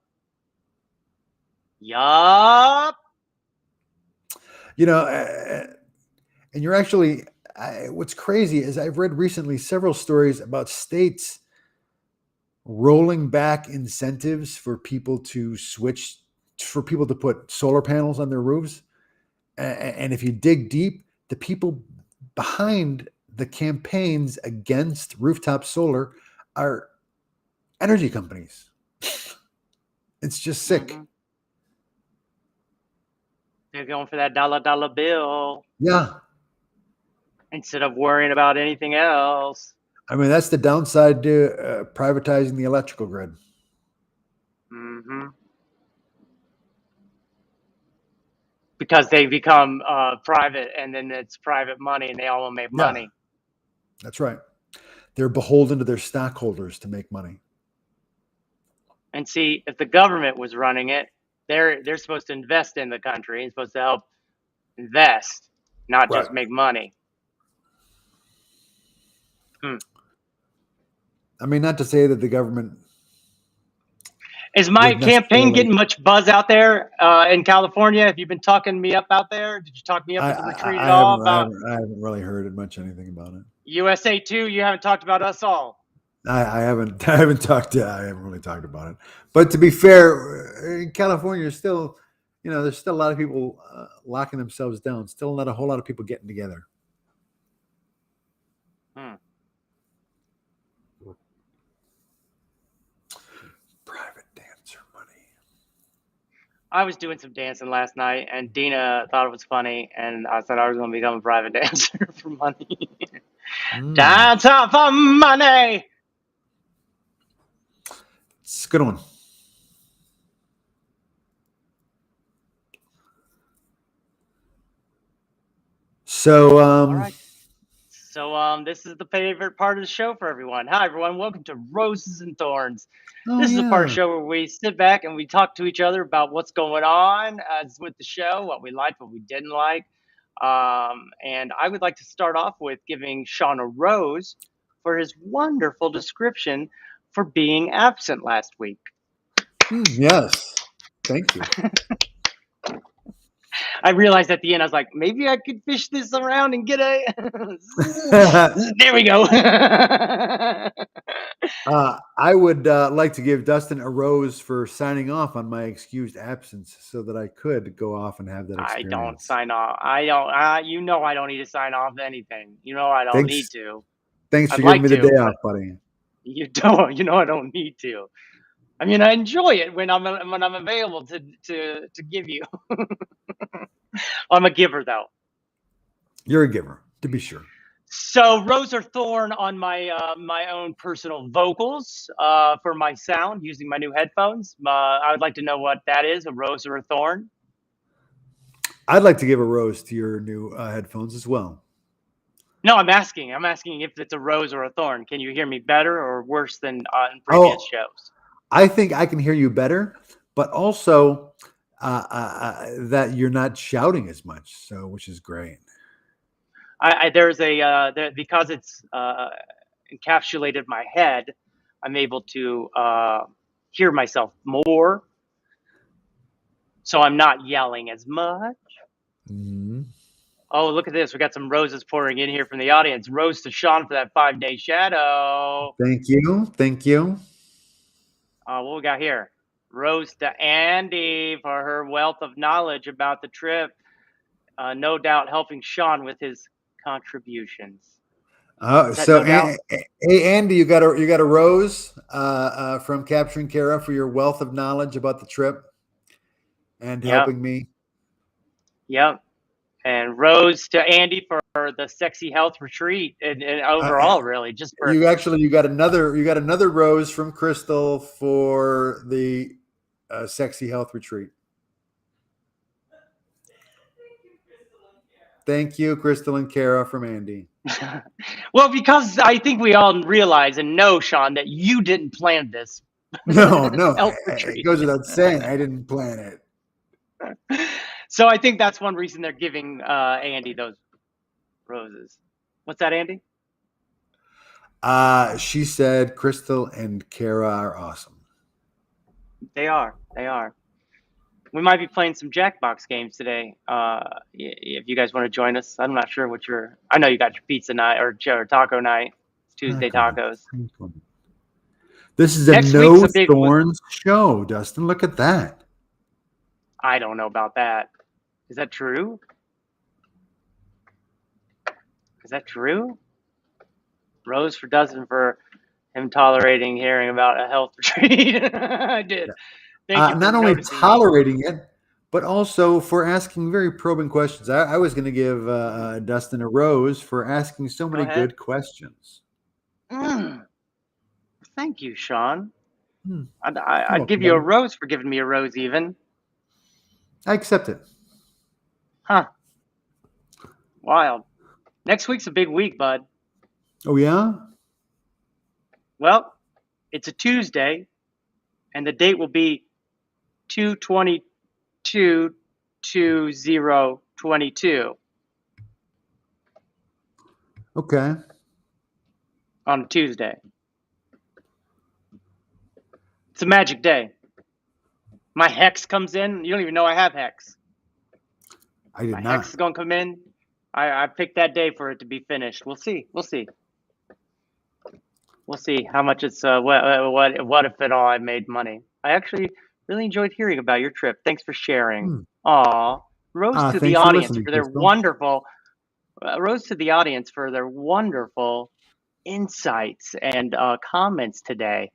Yup. and you're actually. What's crazy is I've read recently several stories about states rolling back incentives for people to put solar panels on their roofs. And if you dig deep, the people behind the campaigns against rooftop solar are energy companies. It's just sick. Mm-hmm. They're going for that dollar bill. Yeah. Instead of worrying about anything else. I mean, that's the downside to privatizing the electrical grid. Mm-hmm. Because they become private, and then it's private money, and they all make money. That's right. They're beholden to their stockholders to make money. And see, if the government was running it, they're supposed to invest in the country and supposed to help invest, not just make money. I mean, not to say that the government. Is my campaign getting much buzz out there in California? Have you been talking me up out there? Did you talk me up at the retreat at all? I haven't really heard anything about it. USA 2, you haven't talked about us all. I haven't really talked about it. But to be fair, in California, still, there's still a lot of people locking themselves down. Still not a whole lot of people getting together. Private dancer money. I was doing some dancing last night, and Dina thought it was funny, and I said I was going to become a private dancer for money. Dance out for money. It's a good one. So, all right. So, this is the favorite part of the show for everyone. Hi, everyone. Welcome to Roses and Thorns. This is the part of the show where we sit back and we talk to each other about what's going on with the show, what we liked, what we didn't like. And I would like to start off with giving Sean a rose for his wonderful description for being absent last week. Yes. Thank you. I realized at the end, I was like, maybe I could fish this around and get a. There we go. I would like to give Dustin a rose for signing off on my excused absence so that I could go off and have that experience. I don't sign off. I don't. I don't need to sign off anything. I don't need to. Thanks for giving me the day off, buddy. You don't. I don't need to. I mean, I enjoy it when I'm available to give you. I'm a giver, though. You're a giver, to be sure. So, rose or thorn on my my own personal vocals for my sound using my new headphones. I would like to know what that is, a rose or a thorn. I'd like to give a rose to your new headphones as well. No, I'm asking if it's a rose or a thorn. Can you hear me better or worse than in previous shows? I think I can hear you better, but also that you're not shouting as much, which is great. There's because it's encapsulated my head, I'm able to hear myself more, so I'm not yelling as much. Mm-hmm. Oh, look at this. We got some roses pouring in here from the audience. Rose to Sean for that 5-day shadow. Thank you. What we got here? Rose to Andy for her wealth of knowledge about the trip. No doubt helping Sean with his contributions. So hey Andy, you got a rose from Capturing Kara for your wealth of knowledge about the trip and helping me. Yep. And rose to Andy for the sexy health retreat and overall, really, just for you got another rose from Crystal for the sexy health retreat. Thank you, Crystal and Kara from Andy. Well, because I think we all realize and know, Sean, that you didn't plan this. No. It goes without saying, I didn't plan it. So I think that's one reason they're giving Andy those roses. What's that, Andy? She said Crystal and Kara are awesome. They are. We might be playing some Jackbox games today. If you guys want to join us, I'm not sure what I know you got your pizza night or taco night. It's Tuesday tacos. This is a no thorns show, Dustin. Look at that. I don't know about that. Is that true? Rose for Dustin for him tolerating hearing about a health retreat. I did. Thank you. Not only tolerating it, but also for asking very probing questions. I was going to give Dustin a rose for asking so many good questions. Thank you, Sean. I'd give you a rose for giving me a rose even. I accept it. Huh. Wild. Next week's a big week, bud. Oh, yeah? Well, it's a Tuesday, and the date will be 2/22/2022. Okay. On a Tuesday. It's a magic day. My hex comes in. You don't even know I have hex. I did not. My hex is going to come in. I picked that day for it to be finished. We'll see. We'll see how much it's. What if at all I made money? I actually really enjoyed hearing about your trip. Thanks for sharing. Aw, rose to the audience for their wonderful. Rose to the audience for their wonderful insights and comments today.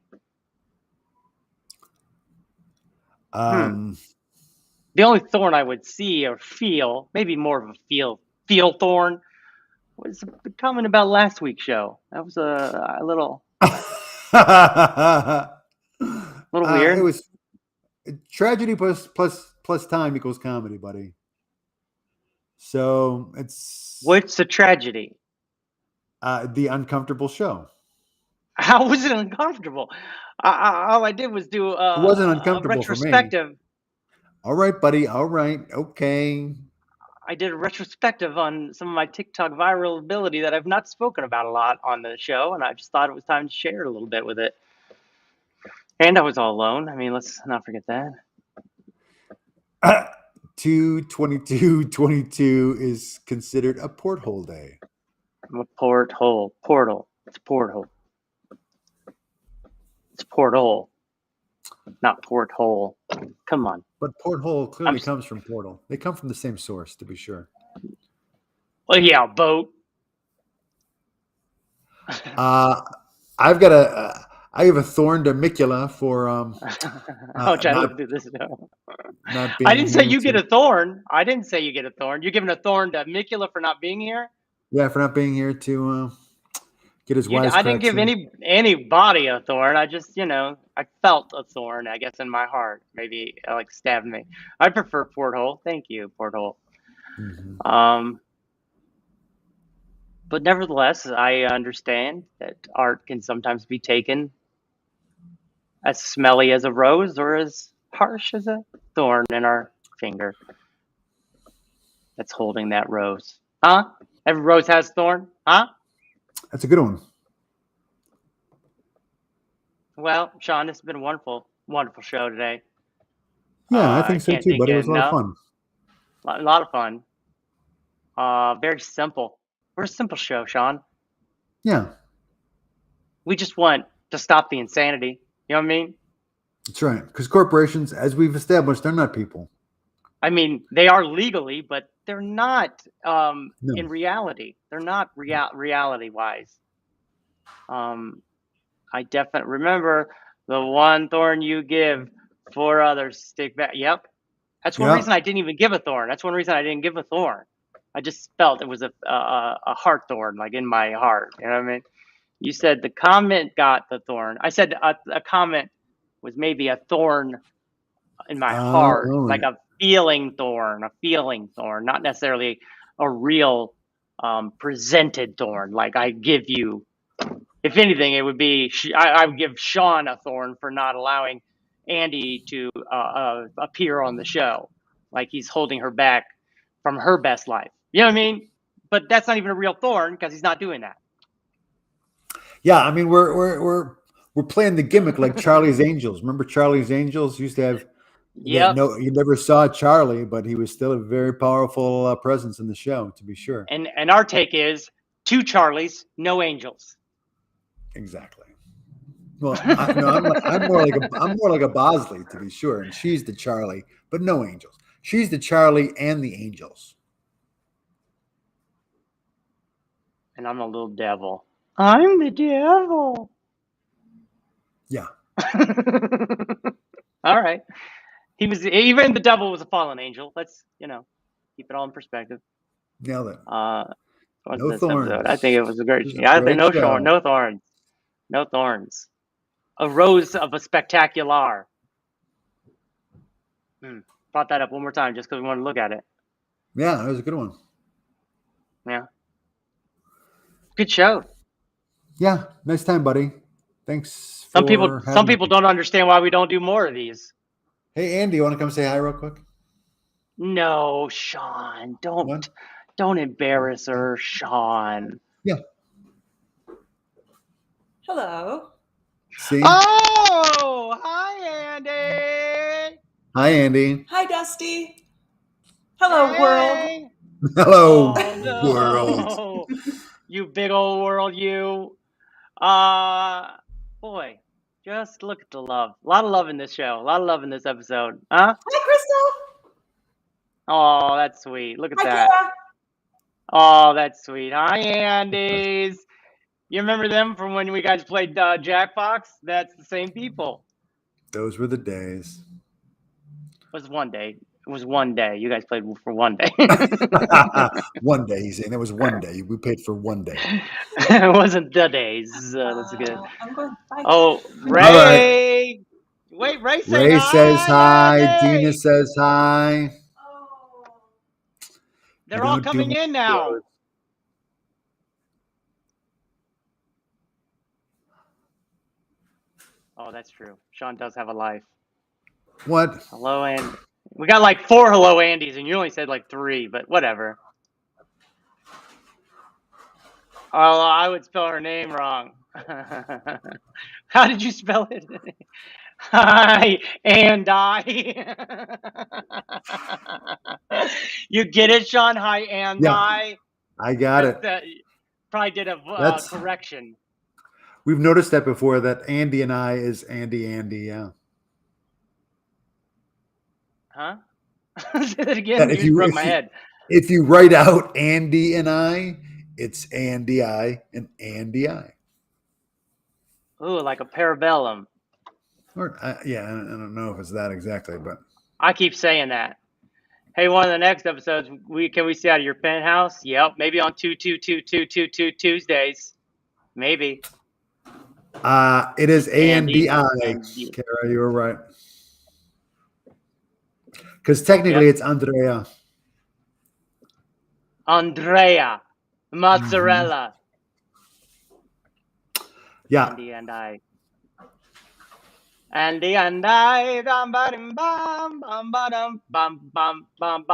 The only thorn I would see or feel, maybe more of a feel thorn, was the comment about last week's show. That was a little weird. It was tragedy plus time equals comedy, buddy. So it's what's the tragedy? The uncomfortable show. How was it uncomfortable? All I did was do it wasn't uncomfortable a retrospective. For me. All right, buddy. All right. Okay. I did a retrospective on some of my TikTok viral ability that I've not spoken about a lot on the show, and I just thought it was time to share a little bit with it. And I was all alone. I mean, let's not forget that. 2/22/22 is considered a porthole day. A portal. It's porthole. It's porthole, not porthole. Come on. But porthole clearly comes from portal. They come from the same source, to be sure. Well, yeah, boat. I have a thorn to Micula for I'll try to do this now. I didn't say you get a thorn. I didn't say you get a thorn. You're giving a thorn to Micula for not being here? Yeah, for not being here to get his wife. I didn't give anybody a thorn. I just, I felt a thorn, I guess, in my heart. Maybe like stabbed me. I prefer porthole. Thank you, porthole. Mm-hmm. But nevertheless, I understand that art can sometimes be taken as smelly as a rose or as harsh as a thorn in our finger that's holding that rose. Huh? Every rose has thorn? Huh? That's a good one. Well, Sean, this has been a wonderful, wonderful show today. Yeah, I think so too, but it was a lot of fun. A lot of fun. Very simple. We're a simple show, Sean. Yeah. We just want to stop the insanity. You know what I mean? That's right. Because corporations, as we've established, they're not people. I mean, they are legally, but they're not No. in reality. They're not reality wise. I definitely remember the one thorn you give, four others stick back. Yep. That's one reason I didn't even give a thorn. That's one reason I didn't give a thorn. I just felt it was a heart thorn, like in my heart. You know what I mean? You said the comment got the thorn. I said a comment was maybe a thorn in my heart, like a feeling thorn, not necessarily a real presented thorn. Like I give you, if anything, it would be I would give Sean a thorn for not allowing Andy to appear on the show, like he's holding her back from her best life. You know what I mean? But that's not even a real thorn because he's not doing that. Yeah, I mean we're playing the gimmick like Charlie's Angels. Remember Charlie's Angels used to have. Yeah. No, you never saw Charlie, but he was still a very powerful presence in the show, to be sure. And our take is 2 Charlies, no angels. Exactly. Well, I'm more like a Bosley, to be sure, and she's the Charlie, but no angels. She's the Charlie and the angels. And I'm a little devil. I'm the devil. Yeah. All right. Even the devil was a fallen angel. Let's, keep it all in perspective. Nailed it. No thorns. Episode? I think it was a great show. I think no thorns. No thorns. A rose of a spectacular. Brought that up one more time just because we wanted to look at it. Yeah, that was a good one. Yeah. Good show. Yeah, nice time, buddy. Thanks. Some people don't understand why we don't do more of these. Hey, Andy, you want to come say hi real quick? No, Sean, don't embarrass her, Sean. Yeah. Hello. See? Oh, hi, Andy. Hi, Andy. Hi, Dusty. Hello, world. Hello, no. world. You big old world, you. Boy, just look at the love. A lot of love in this show. A lot of love in this episode. Huh? Hi, Crystal. Oh, that's sweet. Look at Hi, that. Kara. Oh, that's sweet. Hi, Andes. You remember them from when we guys played Jackbox? That's the same people. Those were the days. It was one day. It was one day. You guys played for one day. One day, he's saying. That was one day. We paid for one day. It wasn't the days. That's good. I'm going. Bye. Oh, Ray. Right. Wait, Ray says hi. Andy. Dina says hi. Oh. They're all coming in now. Oh, that's true. Sean does have a life. What? Hello, Andy. We got like 4 hello Andys, and you only said like 3, but whatever. Oh, I would spell her name wrong. How did you spell it? Hi, and I. You get it, Sean? Hi, and I. I got it. Probably did a correction. We've noticed that before, that Andy and I is Andy, yeah. Huh? Say that again. You just broke my head. If you write out Andy and I, it's Andy I and Andy I. Ooh, like a parabellum. Or yeah, I don't know if it's that exactly, but I keep saying that. Hey, one of the next episodes, can we see out of your penthouse? Yep, maybe on 2 Tuesdays. Maybe. It is Andy I. Kara, you were right. Because technically it's Andrea. Andrea. Mozzarella. Yeah. Andy and I. Andy and I. Bam bam bam bam bam bam bam bam bam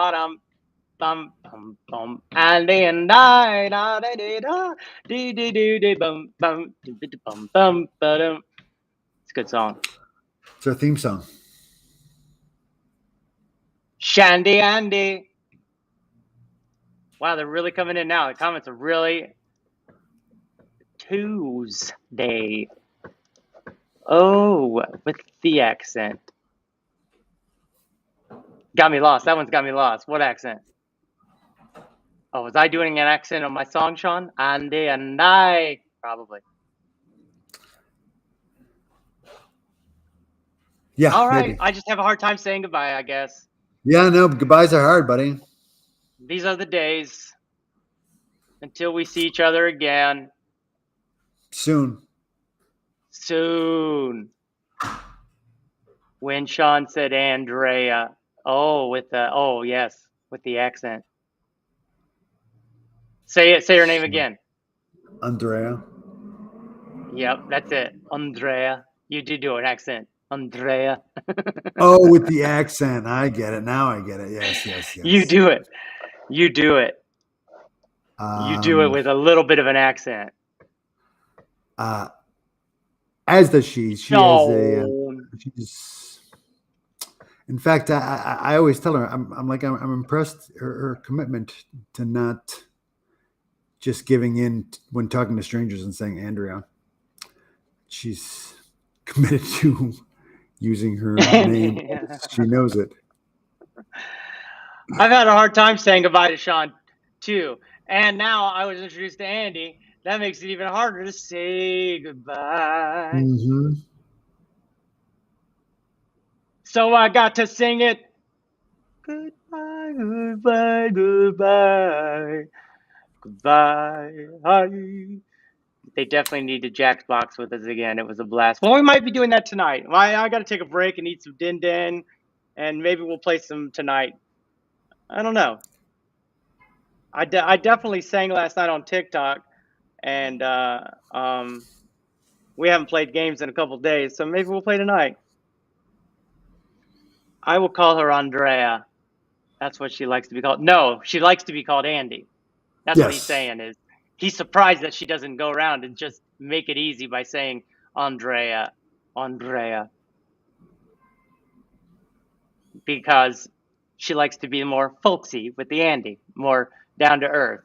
bam bam bam. Andy and I. Da da da da dee dee dee dee bum bum bum bum bum. It's a good song. It's our theme song. Shandy Andy. Wow, they're really coming in now. The comments are really Tuesday. Oh, with the accent. Got me lost. That one's got me lost. What accent? Oh, was I doing an accent on my song, Sean? Andy and I, probably. Yeah. All right. Maybe. I just have a hard time saying goodbye, I guess. Yeah. No. Goodbyes are hard, buddy. These are the days until we see each other again. Soon. When Sean said Andrea. Oh, yes, with the accent. Say it. Say her name again. Andrea. Yep, that's it. Andrea. You do an accent. Andrea. Oh, with the accent. I get it. Now I get it. Yes. You do it. You do it with a little bit of an accent. As does she. She has she's. In fact, I always tell her I'm impressed her commitment to not just giving in when talking to strangers and saying Andrea. She's committed to using her name. She knows it. I've had a hard time saying goodbye to Sean too, and now I was introduced to Andy. That makes it even harder to say goodbye. Mm-hmm. So I got to sing it. Goodbye, goodbye, goodbye, goodbye. They definitely needed Jack's Box with us again. It was a blast. Well, we might be doing that tonight. I got to take a break and eat some din din, and maybe we'll play some tonight. I don't know. I definitely sang last night on TikTok, and we haven't played games in a couple days, so maybe we'll play tonight. I will call her Andrea. That's what she likes to be called. No, she likes to be called Andy. That's what he's saying. Is he's surprised that she doesn't go around and just make it easy by saying Andrea, because she likes to be more folksy with the Andy, more down to earth,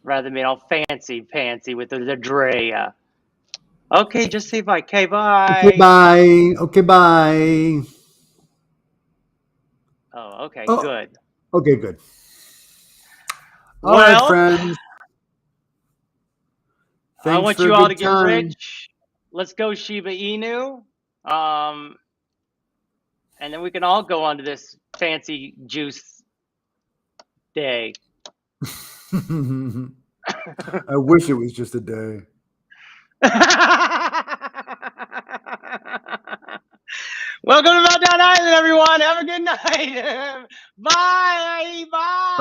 rather than being all fancy pantsy with the Drea. Okay, just say bye. Okay, bye. Okay, bye. Okay, bye. Oh, okay, good. Okay, good. All right, friends. I want you all to get rich. Let's go Shiba Inu. And then we can all go on to this fancy juice day. I wish it was just a day. Welcome to Meltdown Island, everyone. Have a good night. Bye. Bye.